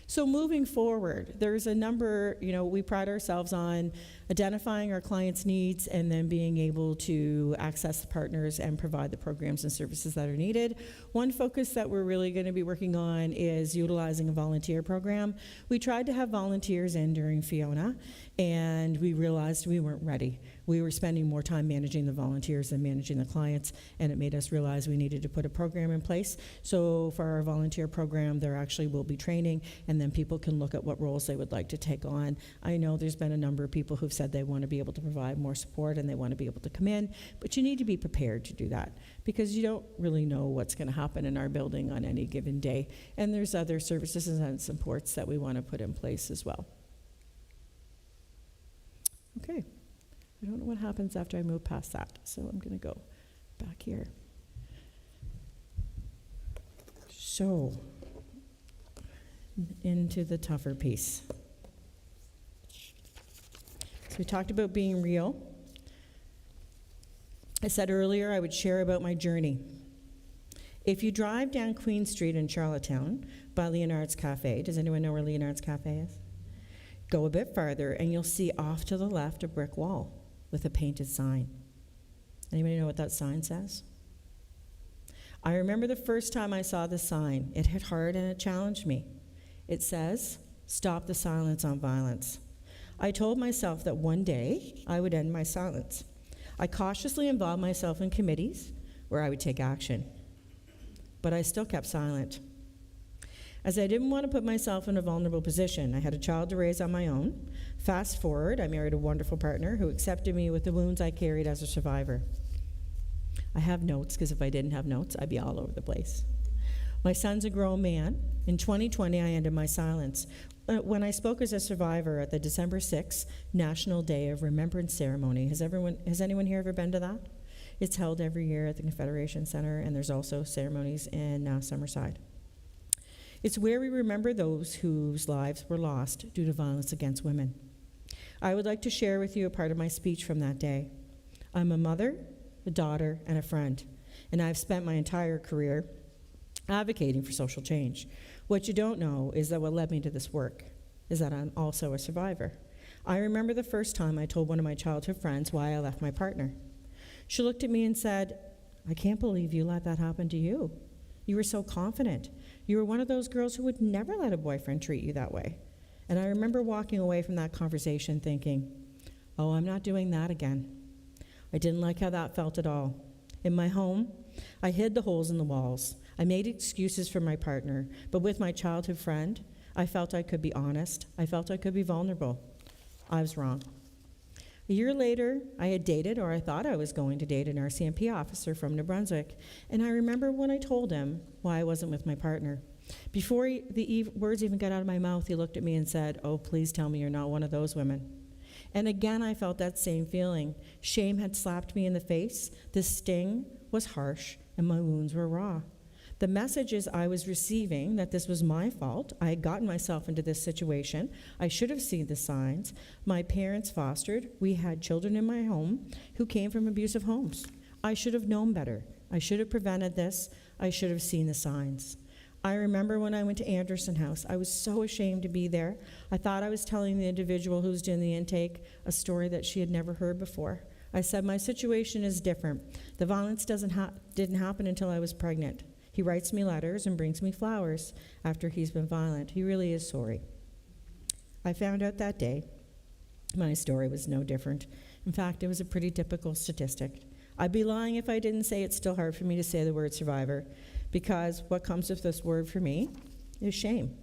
So moving forward, there's a number, we pride ourselves on identifying our clients' needs and then being able to access the partners and provide the programs and services that are needed. One focus that we're really going to be working on is utilizing a volunteer program. We tried to have volunteers in during Fiona, and we realized we weren't ready. We were spending more time managing the volunteers than managing the clients, and it made us realize we needed to put a program in place. So for our volunteer program, there actually will be training, and then people can look at what roles they would like to take on. I know there's been a number of people who've said they want to be able to provide more support and they want to be able to come in, but you need to be prepared to do that because you don't really know what's going to happen in our building on any given day. And there's other services and supports that we want to put in place as well. Okay. I don't know what happens after I move past that, so I'm going to go back here. So, into the tougher piece. So we talked about being real. I said earlier I would share about my journey. If you drive down Queen Street in Charlottetown by Leonard's Cafe, does anyone know where Leonard's Cafe is? Go a bit farther and you'll see off to the left a brick wall with a painted sign. Anybody know what that sign says? I remember the first time I saw the sign. It hit hard and it challenged me. It says, "Stop the silence on violence." I told myself that one day I would end my silence. I cautiously involved myself in committees where I would take action. But I still kept silent. As I didn't want to put myself in a vulnerable position, I had a child to raise on my own. Fast forward, I married a wonderful partner who accepted me with the wounds I carried as a survivor. I have notes, because if I didn't have notes, I'd be all over the place. My son's a grown man. In 2020, I ended my silence when I spoke as a survivor at the December 6th National Day of Remembrance ceremony. Has anyone here ever been to that? It's held every year at the Confederation Center, and there's also ceremonies in Summerside. It's where we remember those whose lives were lost due to violence against women. I would like to share with you a part of my speech from that day. I'm a mother, a daughter, and a friend, and I've spent my entire career advocating for social change. What you don't know is that what led me to this work is that I'm also a survivor. I remember the first time I told one of my childhood friends why I left my partner. She looked at me and said, "I can't believe you let that happen to you. You were so confident. You were one of those girls who would never let a boyfriend treat you that way." And I remember walking away from that conversation thinking, oh, I'm not doing that again. I didn't like how that felt at all. In my home, I hid the holes in the walls. I made excuses for my partner, but with my childhood friend, I felt I could be honest. I felt I could be vulnerable. I was wrong. A year later, I had dated, or I thought I was going to date, an RCMP officer from New Brunswick, and I remember when I told him why I wasn't with my partner. Before the words even got out of my mouth, he looked at me and said, "Oh, please tell me you're not one of those women." And again, I felt that same feeling. Shame had slapped me in the face. The sting was harsh, and my wounds were raw. The messages I was receiving that this was my fault, I had gotten myself into this situation, I should have seen the signs. My parents fostered, we had children in my home who came from abusive homes. I should have known better. I should have prevented this. I should have seen the signs. I remember when I went to Anderson House, I was so ashamed to be there. I thought I was telling the individual who was doing the intake a story that she had never heard before. I said, my situation is different. The violence didn't happen until I was pregnant. He writes me letters and brings me flowers after he's been violent. He really is sorry. I found out that day my story was no different. In fact, it was a pretty typical statistic. I'd be lying if I didn't say it's still hard for me to say the word survivor, because what comes with this word for me is shame.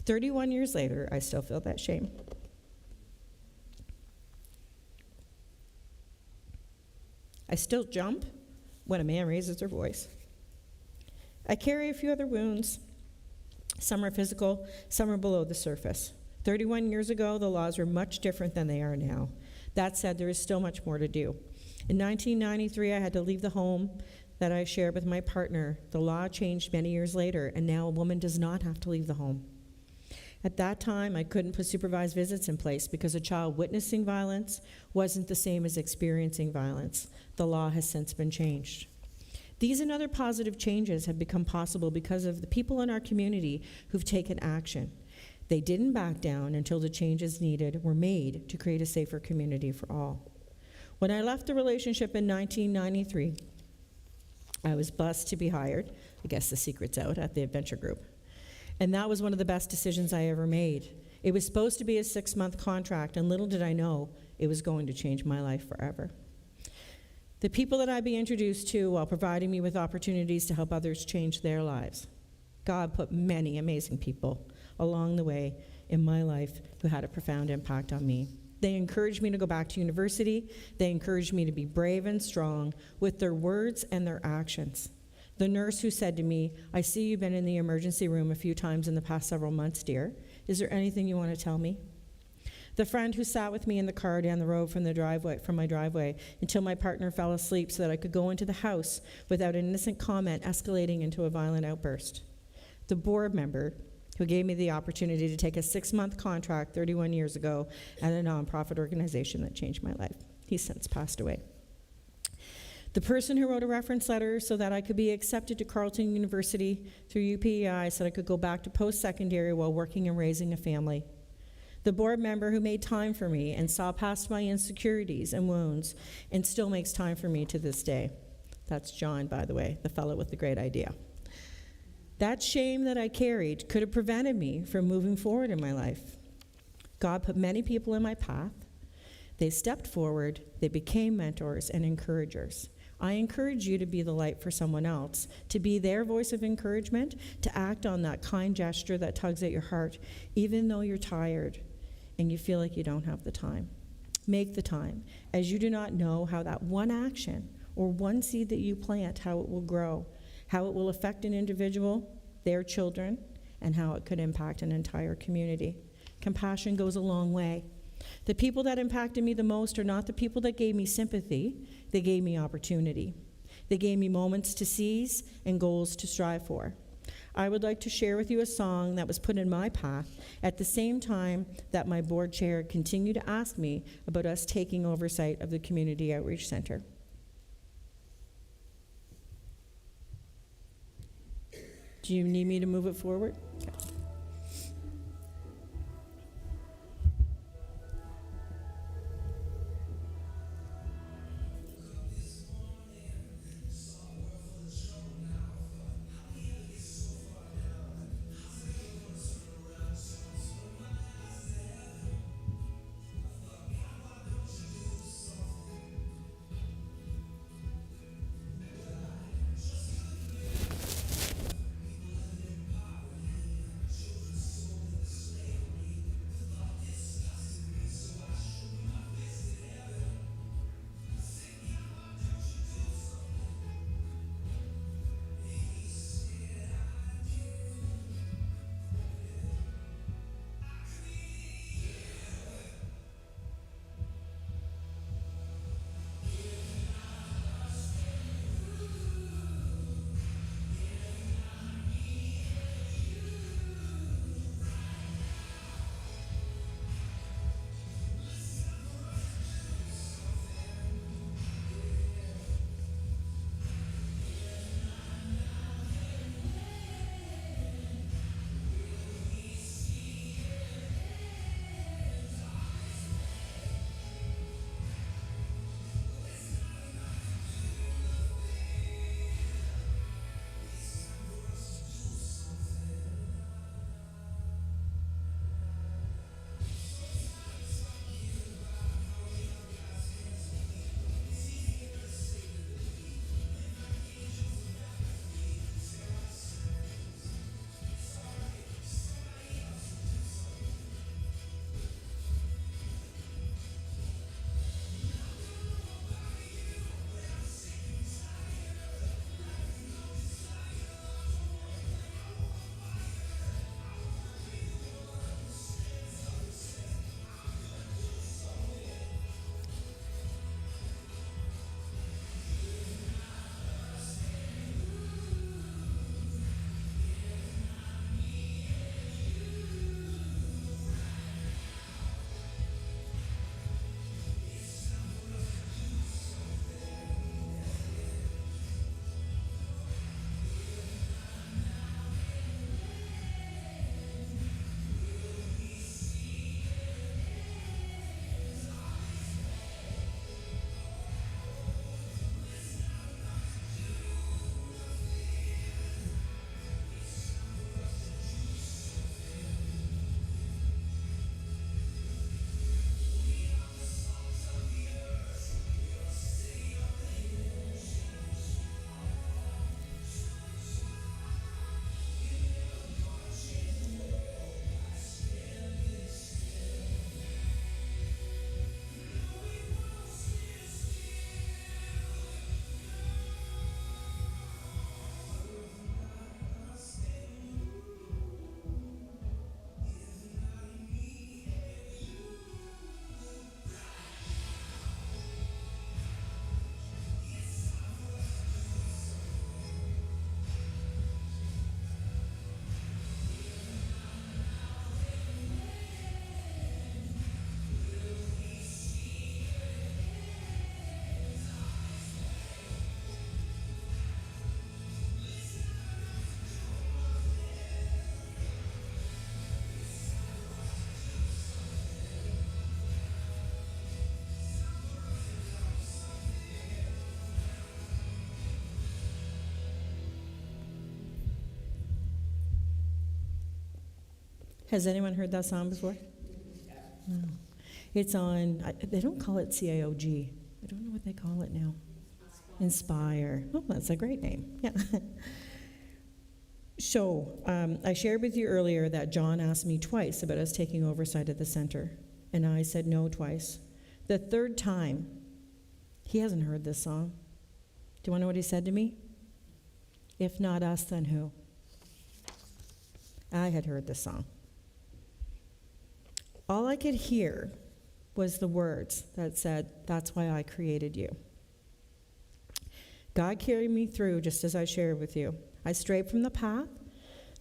31 years later, I still feel that shame. I still jump when a man raises their voice. I carry a few other wounds. Some are physical, some are below the surface. 31 years ago, the laws were much different than they are now. That said, there is still much more to do. In 1993, I had to leave the home that I shared with my partner. The law changed many years later, and now a woman does not have to leave the home. At that time, I couldn't put supervised visits in place because a child witnessing violence wasn't the same as experiencing violence. The law has since been changed. These and other positive changes have become possible because of the people in our community who've taken action. They didn't back down until the changes needed were made to create a safer community for all. When I left the relationship in 1993, I was blessed to be hired, I guess the secret's out, at the Adventure Group. And that was one of the best decisions I ever made. It was supposed to be a 6-month contract, and little did I know it was going to change my life forever. The people that I'd be introduced to while providing me with opportunities to help others change their lives. God put many amazing people along the way in my life who had a profound impact on me. They encouraged me to go back to university. They encouraged me to be brave and strong with their words and their actions. The nurse who said to me, I see you've been in the emergency room a few times in the past several months, dear. Is there anything you want to tell me? The friend who sat with me in the car down the road from my driveway until my partner fell asleep so that I could go into the house without an innocent comment escalating into a violent outburst. The board member who gave me the opportunity to take a 6-month contract 31 years ago at a nonprofit organization that changed my life. He's since passed away. The person who wrote a reference letter so that I could be accepted to Carleton University through UPEI so that I could go back to post-secondary while working and raising a family. The board member who made time for me and saw past my insecurities and wounds and still makes time for me to this day. That's John, by the way, the fellow with the great idea. That shame that I carried could have prevented me from moving forward in my life. God put many people in my path. They stepped forward, they became mentors and encouragers. I encourage you to be the light for someone else, to be their voice of encouragement, to act on that kind gesture that tugs at your heart, even though you're tired and you feel like you don't have the time. Make the time, as you do not know how that one action or one seed that you plant, how it will grow, how it will affect an individual, their children, and how it could impact an entire community. Compassion goes a long way. The people that impacted me the most are not the people that gave me sympathy. They gave me opportunity. They gave me moments to seize and goals to strive for. I would like to share with you a song that was put in my path at the same time that my board chair continued to ask me about us taking oversight of the Community Outreach Center. Do you need me to move it forward? Okay. Has anyone heard that song before? No. It's on, they don't call it CIOG. I don't know what they call it now. Inspire. Oh, that's a great name. Yeah. So, I shared with you earlier that John asked me twice about us taking oversight of the center, and I said no twice. The third time, he hasn't heard this song. Do you want to know what he said to me? If not us, then who? I had heard this song. All I could hear was the words that said, "That's why I created you." God carried me through just as I shared with you. I strayed from the path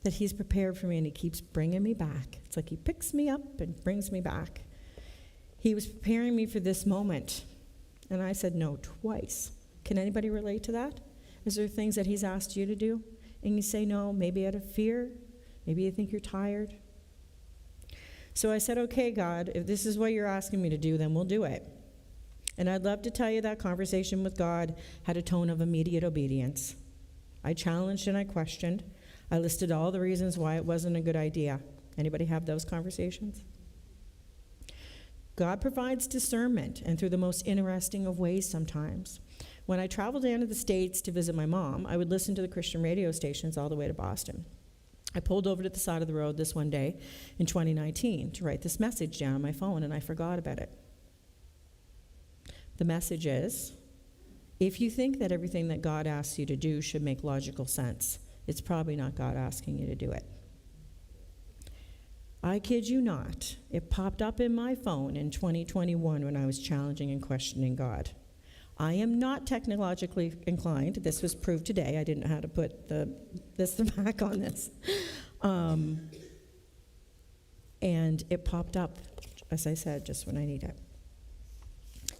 that he's prepared for me, and he keeps bringing me back. It's like he picks me up and brings me back. He was preparing me for this moment, and I said no twice. Can anybody relate to that? Is there things that he's asked you to do, and you say no, maybe out of fear, maybe you think you're tired? So I said, okay, God, if this is what you're asking me to do, then we'll do it. And I'd love to tell you that conversation with God had a tone of immediate obedience. I challenged and I questioned. I listed all the reasons why it wasn't a good idea. Anybody have those conversations? God provides discernment, and through the most interesting of ways sometimes. When I traveled down to the States to visit my mom, I would listen to the Christian radio stations all the way to Boston. I pulled over to the side of the road this one day in 2019 to write this message down on my phone, and I forgot about it. The message is, if you think that everything that God asks you to do should make logical sense, it's probably not God asking you to do it. I kid you not, it popped up in my phone in 2021 when I was challenging and questioning God. I am not technologically inclined. This was proved today. I didn't know how to put this back on this. And it popped up, as I said, just when I need it.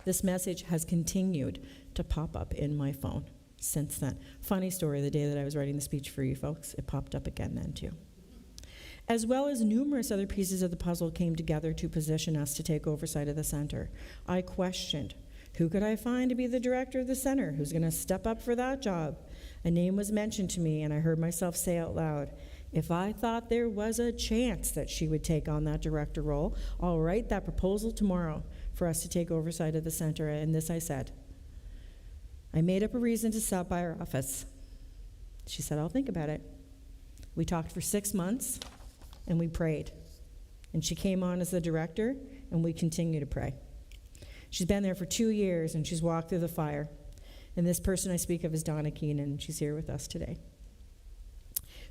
This message has continued to pop up in my phone since then. Funny story, the day that I was writing the speech for you folks, it popped up again then too. As well as numerous other pieces of the puzzle came together to position us to take oversight of the center. I questioned, who could I find to be the director of the center? Who's going to step up for that job? A name was mentioned to me, and I heard myself say out loud, if I thought there was a chance that she would take on that director role, I'll write that proposal tomorrow for us to take oversight of the center. And this I said. I made up a reason to stop by her office. She said, I'll think about it. We talked for 6 months, and we prayed. And she came on as the director, and we continue to pray. She's been there for 2 years, and she's walked through the fire. And this person I speak of is Donna Keenan, and she's here with us today.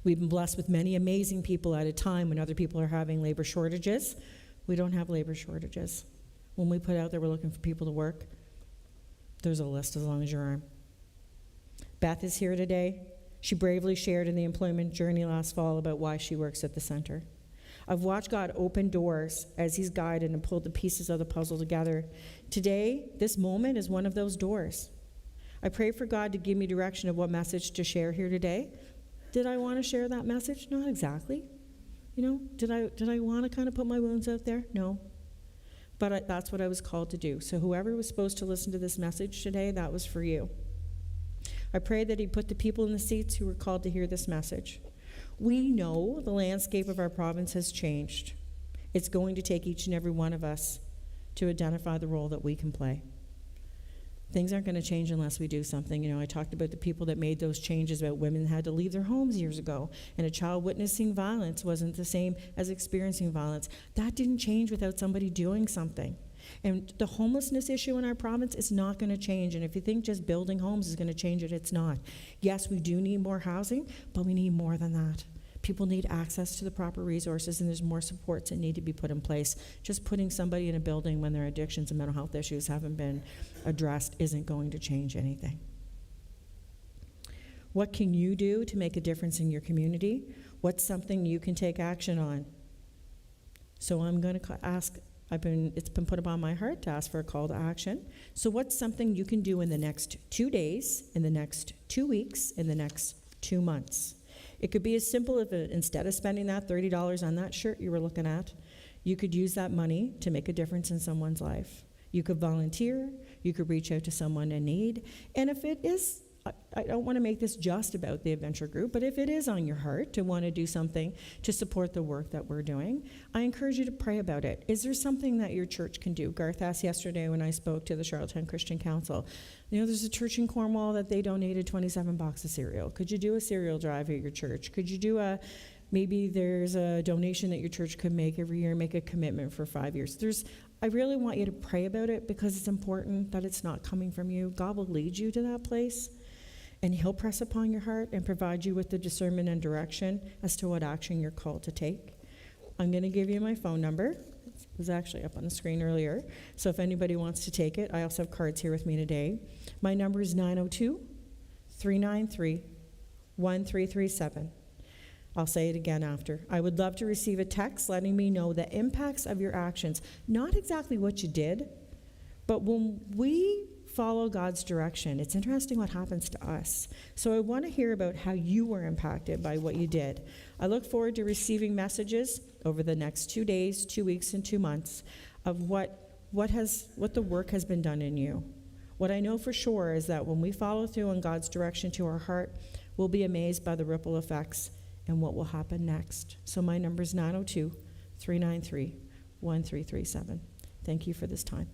We've been blessed with many amazing people at a time when other people are having labor shortages. We don't have labor shortages. When we put out there we're looking for people to work, there's a list as long as your arm. Beth is here today. She bravely shared in the employment journey last fall about why she works at the center. I've watched God open doors as he's guided and pulled the pieces of the puzzle together. Today, this moment is one of those doors. I pray for God to give me direction of what message to share here today. Did I want to share that message? Not exactly. Did I want to kind of put my wounds out there? No. But that's what I was called to do. So whoever was supposed to listen to this message today, that was for you. I pray that he put the people in the seats who were called to hear this message. We know the landscape of our province has changed. It's going to take each and every one of us to identify the role that we can play. Things aren't going to change unless we do something. I talked about the people that made those changes about women that had to leave their homes years ago, and a child witnessing violence wasn't the same as experiencing violence. That didn't change without somebody doing something. And the homelessness issue in our province is not going to change. And if you think just building homes is going to change it, it's not. Yes, we do need more housing, but we need more than that. People need access to the proper resources, and there's more supports that need to be put in place. Just putting somebody in a building when their addictions and mental health issues haven't been addressed isn't going to change anything. What can you do to make a difference in your community? What's something you can take action on? So I'm going to ask, it's been put upon my heart to ask for a call to action. So what's something you can do in the next 2 days, in the next 2 weeks, in the next 2 months? It could be as simple as instead of spending that $30 on that shirt you were looking at, you could use that money to make a difference in someone's life. You could volunteer, you could reach out to someone in need, and if it is I don't want to make this just about the adventure group, but if it is on your heart to want to do something to support the work that we're doing, I encourage you to pray about it. Is there something that your church can do? Garth asked yesterday when I spoke to the Charlottetown Christian Council. You know, there's a church in Cornwall that they donated 27 boxes of cereal. Could you do a cereal drive at your church? Could you do maybe there's a donation that your church could make every year, make a commitment for 5 years. I really want you to pray about it because it's important that it's not coming from you. God will lead you to that place, and he'll press upon your heart and provide you with the discernment and direction as to what action you're called to take. I'm going to give you my phone number. It was actually up on the screen earlier. So if anybody wants to take it, I also have cards here with me today. My number is 902-393-1337. I'll say it again after. I would love to receive a text letting me know the impacts of your actions, not exactly what you did, but when we follow God's direction, it's interesting what happens to us. So I want to hear about how you were impacted by what you did. I look forward to receiving messages over the next 2 days, 2 weeks, and 2 months of what the work has been done in you. What I know for sure is that when we follow through on God's direction to our heart, we'll be amazed by the ripple effects and what will happen next. So my number is 902-393-1337. Thank you for this time.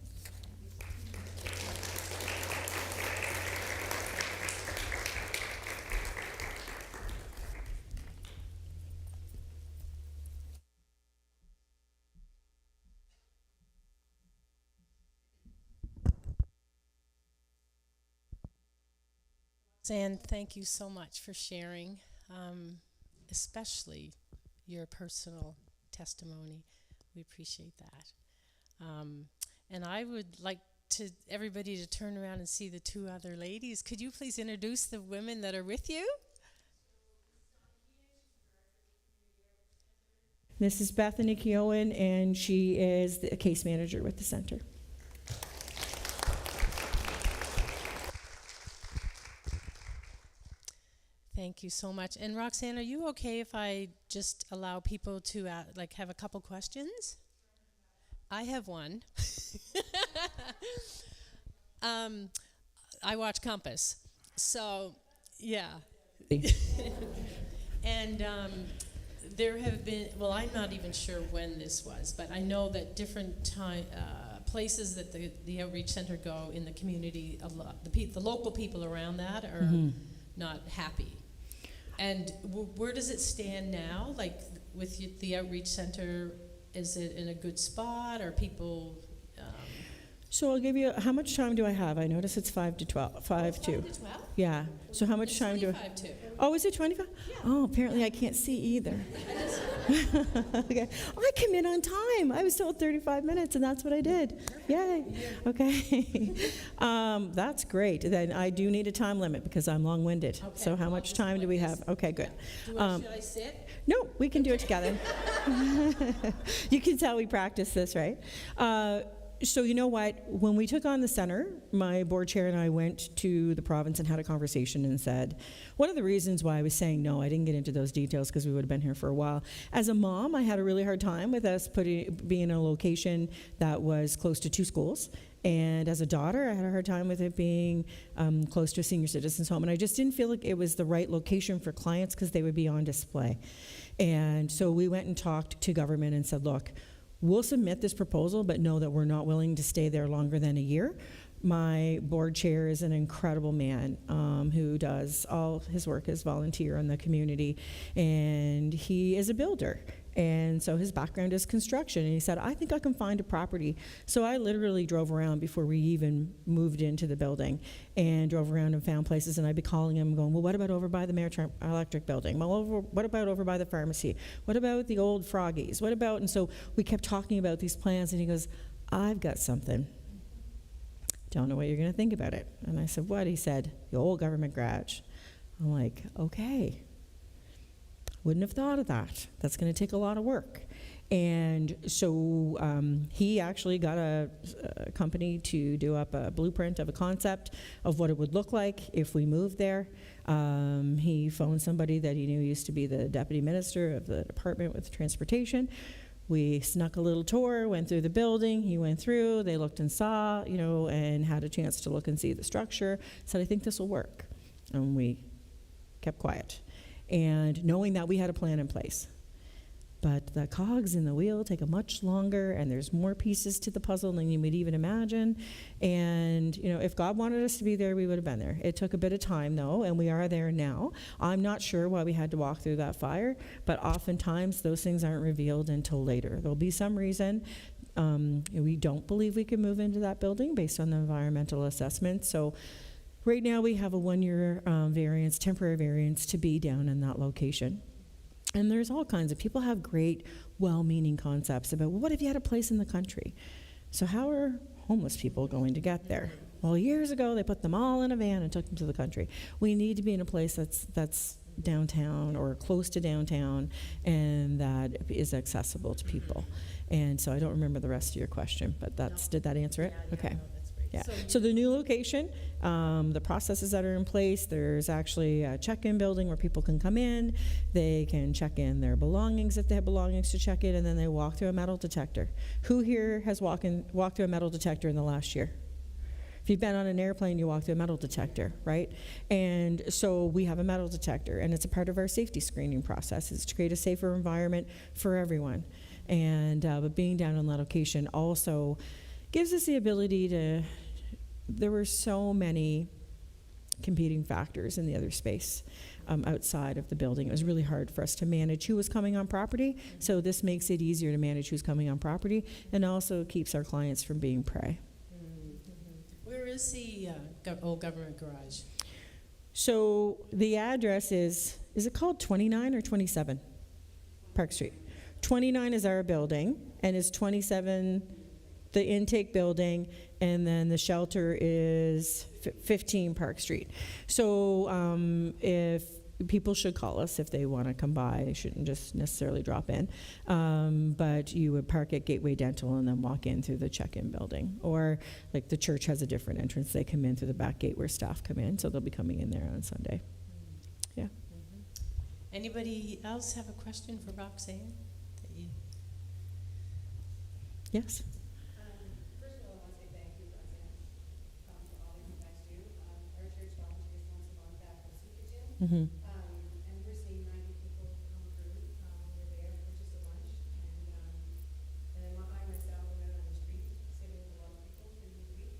Roxanne, thank you so much for sharing, especially your personal testimony. We appreciate that. And I would like everybody to turn around and see the two other ladies. Could you please introduce the women that are with you? This is Bethany Keowen, and she is the case manager with the center. Thank you so much. And Roxanne, are you okay if I just allow people to have a couple questions? I have one. I watch Compass, so yeah. And there have been, well, I'm not even sure when this was, but I know that different places that the outreach center go in the community, the local people around that are not happy. And where does it stand now? Like with the outreach center, is it in a good spot? Are people? So I'll give you, how much time do I have? I notice it's 5 to 12, 5 to. 5 to 12? Yeah. So how much time do I? 25 to. Oh, is it 25? Yeah. Oh, apparently I can't see either. Okay. I come in on time. I was told 35 minutes, and that's what I did. Yay. Okay. That's great. Then I do need a time limit because I'm long-winded. Okay. So how much time do we have? Okay, good. Should I sit? No, we can do it together. You can tell we practice this, right? So you know what? When we took on the center, my board chair and I went to the province and had a conversation and said, one of the reasons why I was saying no, I didn't get into those details because we would have been here for a while. As a mom, I had a really hard time with us being in a location that was close to 2 schools. And as a daughter, I had a hard time with it being close to a senior citizens home. And I just didn't feel like it was the right location for clients because they would be on display. And so we went and talked to government and said, look, we'll submit this proposal, but know that we're not willing to stay there longer than a year. My board chair is an incredible man who does all his work as volunteer in the community, and he is a builder. And so his background is construction, and he said, I think I can find a property. So I literally drove around before we even moved into the building and drove around and found places, and I'd be calling him going, well, what about over by the Maritime Electric building? Well, what about over by the pharmacy? What about the old Froggies? What about, and so we kept talking about these plans, and he goes, I've got something. Don't know what you're gonna think about it. And I said, what? He said, the old government garage. I'm like, okay. Wouldn't have thought of that. That's going to take a lot of work. And so he actually got a company to do up a blueprint of a concept of what it would look like if we moved there. He phoned somebody that he knew used to be the deputy minister of the department with transportation. We snuck a little tour, went through the building. He went through, they looked and saw, and had a chance to look and see the structure. Said, I think this will work. And we kept quiet. And knowing that we had a plan in place. But the cogs in the wheel take a much longer, and there's more pieces to the puzzle than you would even imagine. And, if God wanted us to be there, we would have been there. It took a bit of time, though, and we are there now. I'm not sure why we had to walk through that fire, but oftentimes those things aren't revealed until later. There'll be some reason. We don't believe we can move into that building based on the environmental assessment. So right now we have a 1-year temporary variance to be down in that location. And there's all kinds of people have great, well-meaning concepts about, well, what if you had a place in the country? So how are homeless people going to get there? Well, years ago, they put them all in a van and took them to the country. We need to be in a place that's downtown or close to downtown and that is accessible to people. And so I don't remember the rest of your question, but did that answer it? Okay. Yeah. So the new location, the processes that are in place, there's actually a check-in building where people can come in. They can check in their belongings if they have belongings to check in, and then they walk through a metal detector. Who here has walked through a metal detector in the last year? If you've been on an airplane, you walk through a metal detector, right? And so we have a metal detector, and it's a part of our safety screening process. It's to create a safer environment for everyone. And but being down on that location also gives us the ability to, there were so many competing factors in the other space outside of the building. It was really hard for us to manage who was coming on property, so this makes it easier to manage who's coming on property and also keeps our clients from being prey. Where is the old government garage? So the address is it called 29 or 27? Park Street. 29 is our building, and is 27 the intake building, and then the shelter is 15 Park Street. So if people should call us if they want to come by, they shouldn't just necessarily drop in. But you would park at Gateway Dental and then walk in through the check-in building. Or like the church has a different entrance. They come in through the back gate where staff come in, so they'll be coming in there on Sunday. Yeah. Anybody else have a question for Roxanne? Yes? First of all, I want to say thank you, Roxanne, for all that you guys do. Our church volunteers once a month at the soup kitchen, Mm-hmm. and we're seeing 90 people come through. We're there for just a lunch, and then I myself am out on the street sitting with a lot of people through the week.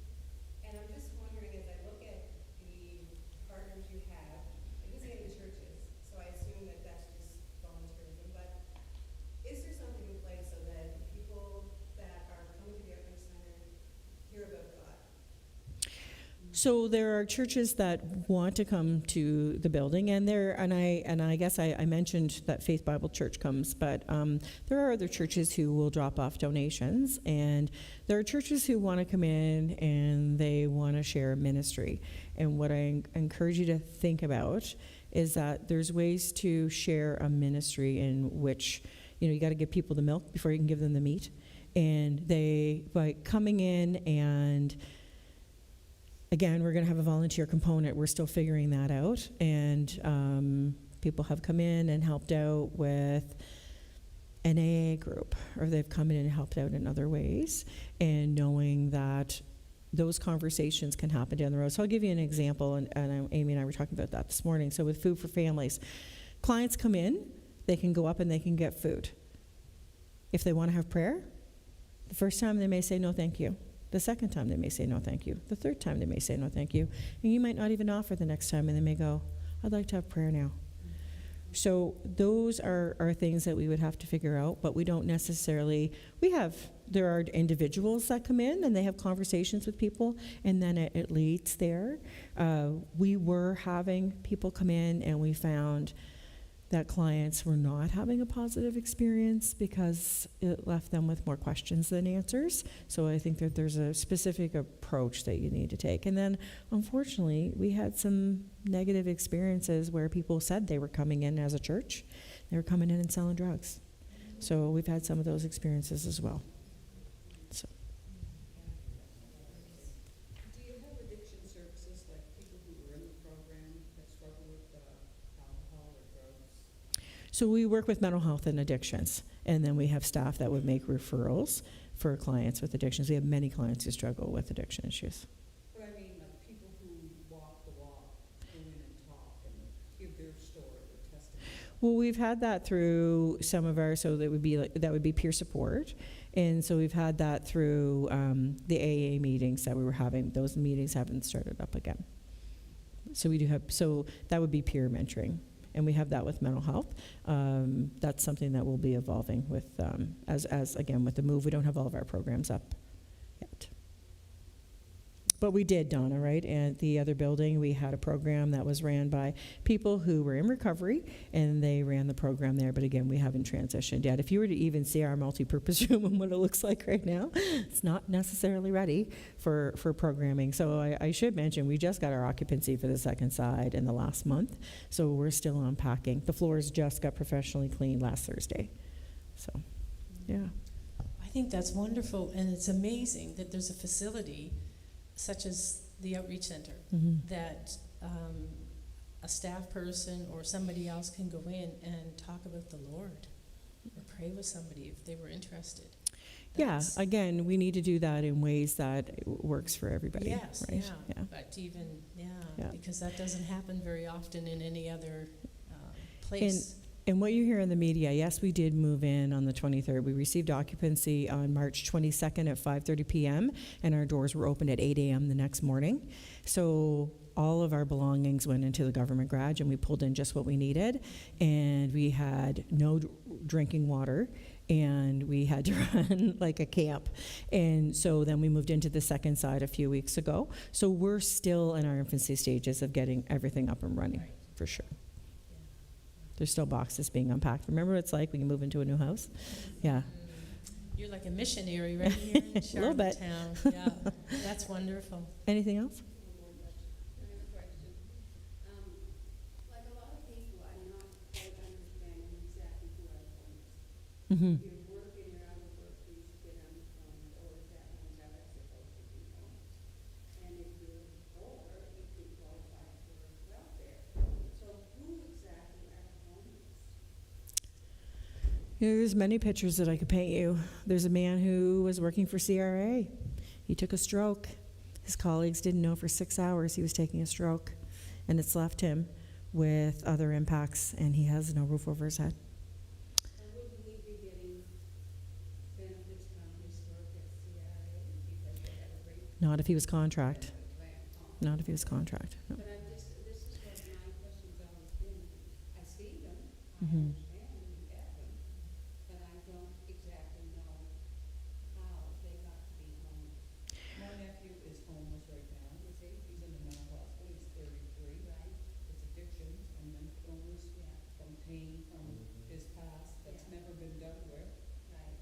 And I'm just wondering, as I look at the partners you have, I can see in the churches, so I assume that that's just volunteerism, but is there something in place so that people that are coming to the Outreach Center hear about God? So there are churches that want to come to the building, and I guess I mentioned that Faith Bible Church comes, but there are other churches who will drop off donations, and there are churches who want to come in and they want to share ministry. And what I encourage you to think about is that there's ways to share a ministry in which, you got to give people the milk before you can give them the meat. And by coming in, and again, we're going to have a volunteer component. We're still figuring that out. And people have come in and helped out with an AA group, or they've come in and helped out in other ways, and knowing that those conversations can happen down the road. So I'll give you an example, and Amy and I were talking about that this morning. So with Food for Families, clients come in, they can go up and they can get food. If they want to have prayer, the first time they may say no thank you. The second time they may say no thank you. The third time they may say no thank you. And you might not even offer the next time, and they may go, I'd like to have prayer now. So those are things that we would have to figure out, but we don't necessarily, there are individuals that come in and they have conversations with people, and then it leads there. We were having people come in, and we found that clients were not having a positive experience because it left them with more questions than answers. So I think that there's a specific approach that you need to take. And then, unfortunately, we had some negative experiences where people said they were coming in as a church. They were coming in and selling drugs. So we've had some of those experiences as well. So. Do you have addiction services, like people who were in the program that struggle with alcohol or drugs? So we work with mental health and addictions, and then we have staff that would make referrals for clients with addictions. We have many clients who struggle with addiction issues. But I mean, like people who walk the walk, go in and Well, we've had that through some of our, so that would be peer support. And so we've had that through the AA meetings that we were having. Those meetings haven't started up again. So we do have, so that would be peer mentoring. And we have that with mental health. That's something that will be evolving with, as again, with the move. We don't have all of our programs up yet. But we did, Donna, right? At the other building, we had a program that was ran by people who were in recovery, and they ran the program there. But again, we haven't transitioned yet. If you were to even see our multi-purpose room and what it looks like right now, it's not necessarily ready for programming. So I should mention, we just got our occupancy for the second side in the last month. So we're still unpacking. The floors just got professionally cleaned last Thursday. So, yeah. I think that's wonderful, and it's amazing that there's a facility such as the Outreach Center, that a staff person or somebody else can go in and talk about the Lord or pray with somebody if they were interested. Yeah, again, we need to do that in ways that works for everybody. Yes, right? yeah. But even, because that doesn't happen very often in any other place. And what you hear in the media, yes, we did move in on the 23rd. We received occupancy on March 22nd at 5:30 p.m., and our doors were opened at 8 a.m. the next morning. So all of our belongings went into the government garage, and we pulled in just what we needed. And we had no drinking water, and we had to run like a camp. And so then we moved into the second side a few weeks ago. So we're still in our infancy stages of getting everything up and running, for sure. There's still boxes being unpacked. Remember what it's like when you move into a new house? Yeah. You're like a missionary right here in A little bit. Charlottetown. Yeah, that's wonderful. Anything else? Like a lot of people, I'm not quite understanding exactly who I want. Mm-hmm. You're working, you're out of work, please get on the phone, or is that one that I'm supposed to be on? And if you're older, you could qualify for welfare. So who exactly are homeless? There's many pictures that I could paint you. There's a man who was working for CRA. He took a stroke. His colleagues didn't know for 6 hours he was taking a stroke, and it's left him with other impacts, and he has no roof over his head. Or wouldn't we be getting benefits from his work at CRA because they have a great Not if he was contract. plan? Not if he was contract. No. But I'm just, this is what my question's always been. I see them, I Mhm. understand we have them, but I don't exactly know how they got to be homeless. My nephew is homeless right now. He's in the mental hospital. He's 33. Right. It's addictions and mental illness Yeah, from pain from his past that's Yeah. never been dealt with, right.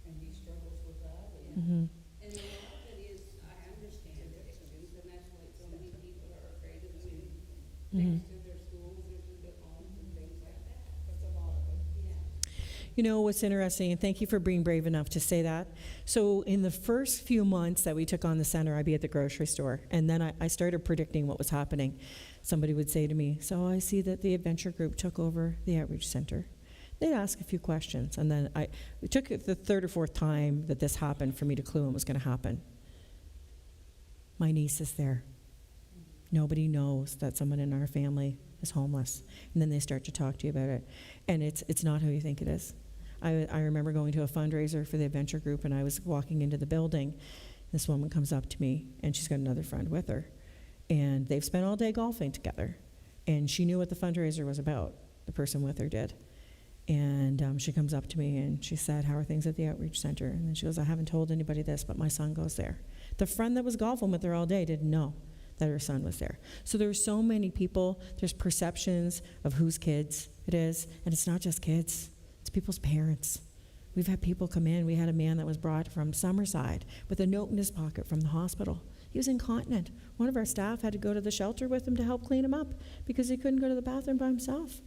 and he struggles with that. And Mm-hmm. And a lot of it is, I understand addictions, and that's why so many people are afraid of moving Mm-hmm. next to their schools or to their homes and things like that. that's a lot of it. Yeah. You know what's interesting, and thank you for being brave enough to say that. So in the first few months that we took on the center, I'd be at the grocery store, and then I started predicting what was happening. Somebody would say to me, so I see that the adventure group took over the outreach center. They'd ask a few questions, and then it took the third or fourth time that this happened for me to clue what was going to happen. My niece is there. Nobody knows that someone in our family is homeless. And then they start to talk to you about it. And it's not who you think it is. I remember going to a fundraiser for the adventure group, and I was walking into the building. This woman comes up to me, and she's got another friend with her. And they've spent all day golfing together. And she knew what the fundraiser was about, the person with her did. And she comes up to me, and she said, how are things at the outreach center? And then she goes, I haven't told anybody this, but my son goes there. The friend that was golfing with her all day didn't know that her son was there. So there's so many people, there's perceptions of whose kids it is, and it's not just kids, it's people's parents. We've had people come in. We had a man that was brought from Summerside with a note in his pocket from the hospital. He was incontinent. One of our staff had to go to the shelter with him to help clean him up because he couldn't go to the bathroom by himself.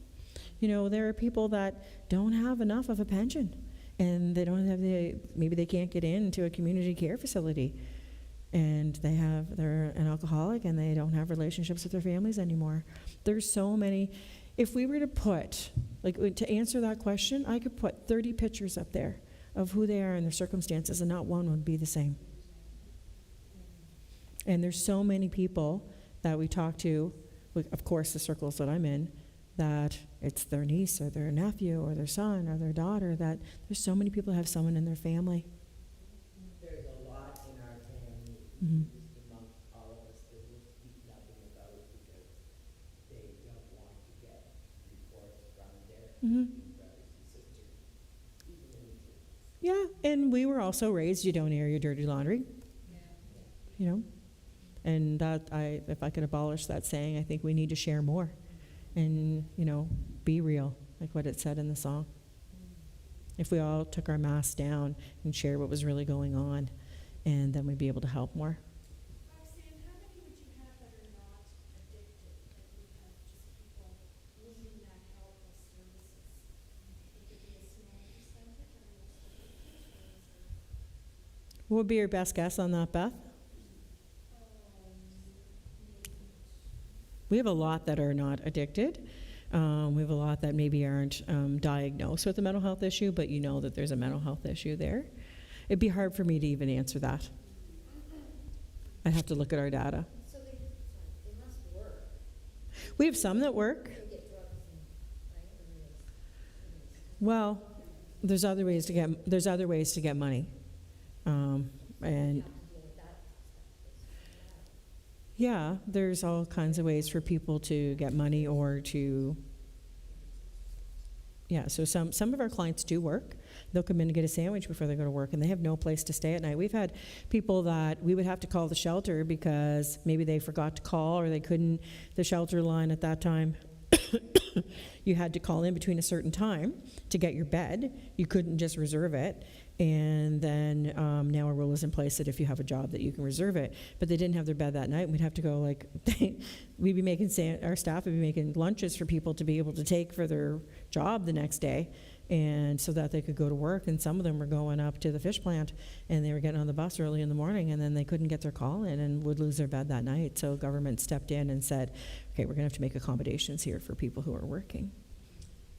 You know, there are people that don't have enough of a pension, and they don't have maybe they can't get into a community care facility, and they're an alcoholic, and they don't have relationships with their families anymore. There's so many. If we were to put, to answer that question, I could put 30 pictures up there of who they are and their circumstances, and not one would be the same. And there's so many people that we talk to, of course, the circles that I'm in, that it's their niece or their nephew or their son or their daughter, that there's so many people who have someone in their family. There's a lot in our family, Mhm. just amongst all of us, that will speak nothing about it because they don't want to get reports from their Mhm. brothers and sisters, even in the church. Yeah, and we were also raised, you don't air your dirty laundry. You know? And that, if I could abolish that saying, I think we need to share more and, be real, like what it said in the song. If we all took our masks down and shared what was really going on, and then we'd be able to help more. Roxanne, how many would you have that are not addicted? Like you have just people needing that help or services? Would it be a small percentage or most of it? What would be your best guess on that, Beth? We have a lot that are not addicted. We have a lot that maybe aren't diagnosed with a mental health issue, but you know that there's a mental health issue there. It'd be hard for me to even answer that. I'd have to look at our data. So they must work. We have some that work. They get drugs and, right? Well, there's other ways to get money, and yeah, there's all kinds of ways for people to get money or to. Yeah, so some of our clients do work. They'll come in and get a sandwich before they go to work, and they have no place to stay at night. We've had people that we would have to call the shelter because maybe they forgot to call or they couldn't. The shelter line at that time, you had to call in between a certain time to get your bed. You couldn't just reserve it. And then now a rule is in place that if you have a job that you can reserve it. But they didn't have their bed that night, and we'd have to go we'd be making, our staff would be making lunches for people to be able to take for their job the next day, and so that they could go to work. And some of them were going up to the fish plant, and they were getting on the bus early in the morning, and then they couldn't get their call in and would lose their bed that night. So government stepped in and said, okay, we're gonna have to make accommodations here for people who are working.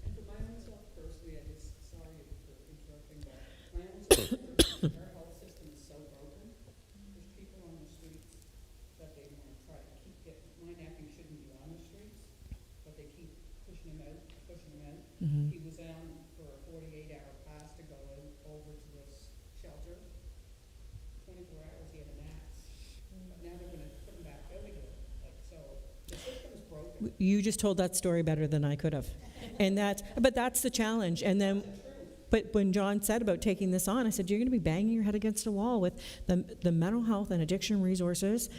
And for my own self personally, I just, sorry for interrupting, but my own self personally, our health system is so broken. There's people on the streets that they want to try to keep getting, my nephew shouldn't be on the streets, but they keep pushing him out. Mhm. He was on for a 48-hour pass to go over to this shelter. 24 hours he had a max. But now they're going to put him back out again. So the system's broken. You just told that story better than I could have. But that's the challenge. And then, but when John said about taking this on, I said, you're going to be banging your head against a wall with the mental health and addiction resources.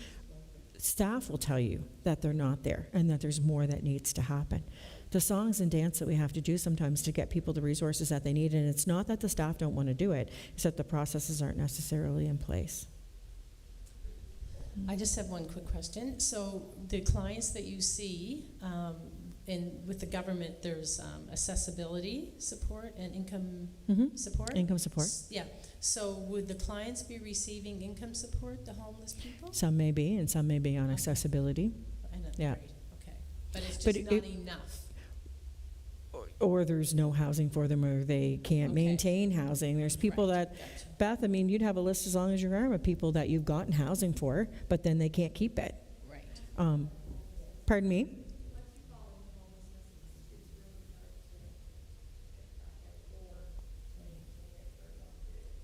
Staff will tell you that they're not there and that there's more that needs to happen. The songs and dance that we have to do sometimes to get people the resources that they need, and it's not that the staff don't want to do it, it's that the processes aren't necessarily in place. I just have one quick question. So the clients that you see with the government, there's accessibility support and income support? Income support. Yeah. So would the clients be receiving income support, the homeless people? Some may be, and some may be on Okay. accessibility. Yeah. Right. Okay. But it's But just not enough. Or there's no housing for them, or they can't Okay. maintain housing. There's people Right. that, Gotcha. Beth, I mean, you'd have a list as long as your arm of people that you've gotten housing for, but then they can't keep it. Right. Pardon me?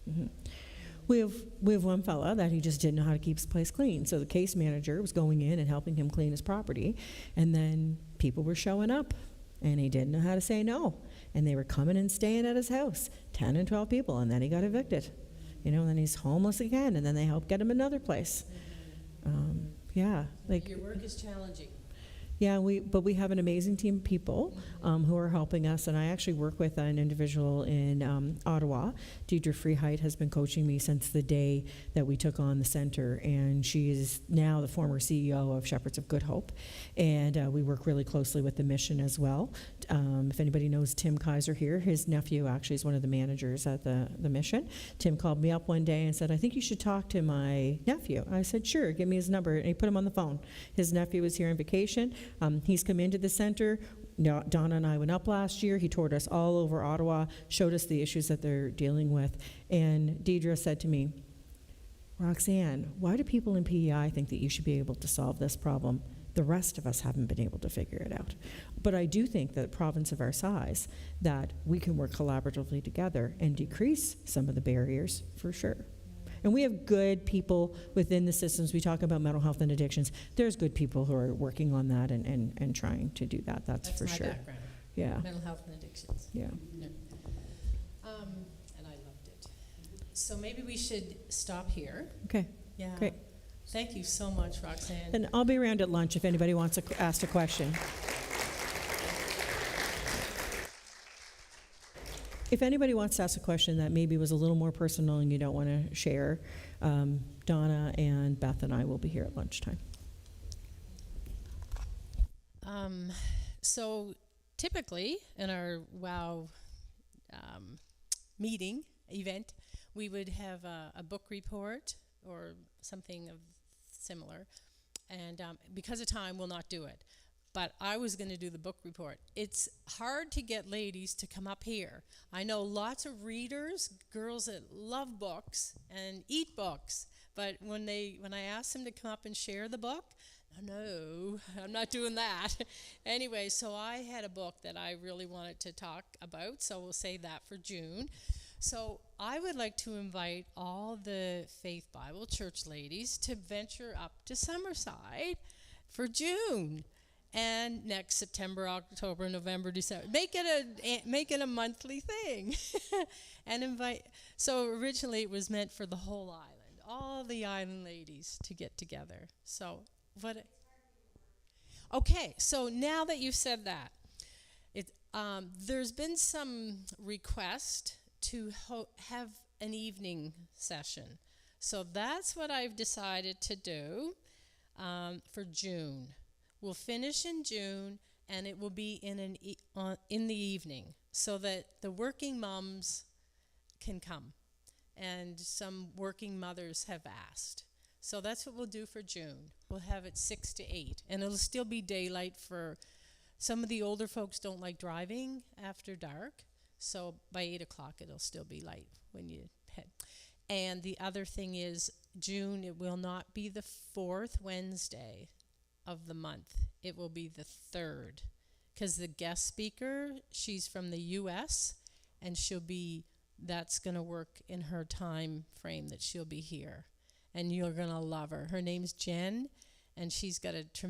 Mhm. We have one fella that he just didn't know how to keep his place clean. So the case manager was going in and helping him clean his property, and then people were showing up, and he didn't know how to say no. And they were coming and staying at his house, 10 and 12 people, and then he got evicted. And then he's homeless again, and then they helped get him another place. Yeah, like, Your work is challenging. yeah, but we have an amazing team of people who are helping us, and I actually work with an individual in Ottawa. Deidre Freeheit has been coaching me since the day that we took on the center, and she is now the former CEO of Shepherds of Good Hope, and we work really closely with the mission as well. If anybody knows Tim Kaiser here, his nephew actually is one of the managers at the mission. Tim called me up one day and said, I think you should talk to my nephew. I said, sure, give me his number, and he put him on the phone. His nephew was here on vacation. He's come into the center. Donna and I went up last year. He toured us all over Ottawa, showed us the issues that they're dealing with. And Deidre said to me, Roxanne, why do people in PEI think that you should be able to solve this problem? The rest of us haven't been able to figure it out. But I do think that a province of our size, that we can work collaboratively together and decrease some of the barriers for sure. And we have good people within the systems. We talk about mental health and addictions. There's good people who are working on that and trying to do that. That's for my sure. background, Yeah, mental health and addictions. yeah. And I loved it. So maybe we should stop here. Okay, Yeah. great. Thank you so much, Roxanne. And I'll be around at lunch if anybody wants to ask a question. If anybody wants to ask a question that maybe was a little more personal and you don't want to share, Donna and Beth and I will be here at lunchtime. So typically in our WOW meeting event, we would have a book report or something of similar. And because of time, we'll not do it. But I was going to do the book report. It's hard to get ladies to come up here. I know lots of readers, girls that love books and eat books. But when I asked them to come up and share the book, no, I'm not doing that. Anyway, so I had a book that I really wanted to talk about, so we'll save that for June. So I would like to invite all the Faith Bible Church ladies to venture up to Summerside for June. And next September, October, November, December, make it a monthly thing, and invite. So originally it was meant for the whole island, all the island ladies to get together. So what? Okay, so now that you've said that, there's been some request to have an evening session. So that's what I've decided to do for June. We'll finish in June, and it will be in the evening, so that the working moms can come, and some working mothers have asked. So that's what we'll do for June. We'll have it 6 to 8, and it'll still be daylight for some of the older folks. Don't like driving after dark, so by 8 o'clock it'll still be light when you head. And the other thing is, June, it will not be the 4th Wednesday of the month. It will be the 3rd, because the guest speaker, she's from the U.S., and that's going to work in her time frame that she'll be here. And you're going to love her. Her name's Jen, and she's got a tremendous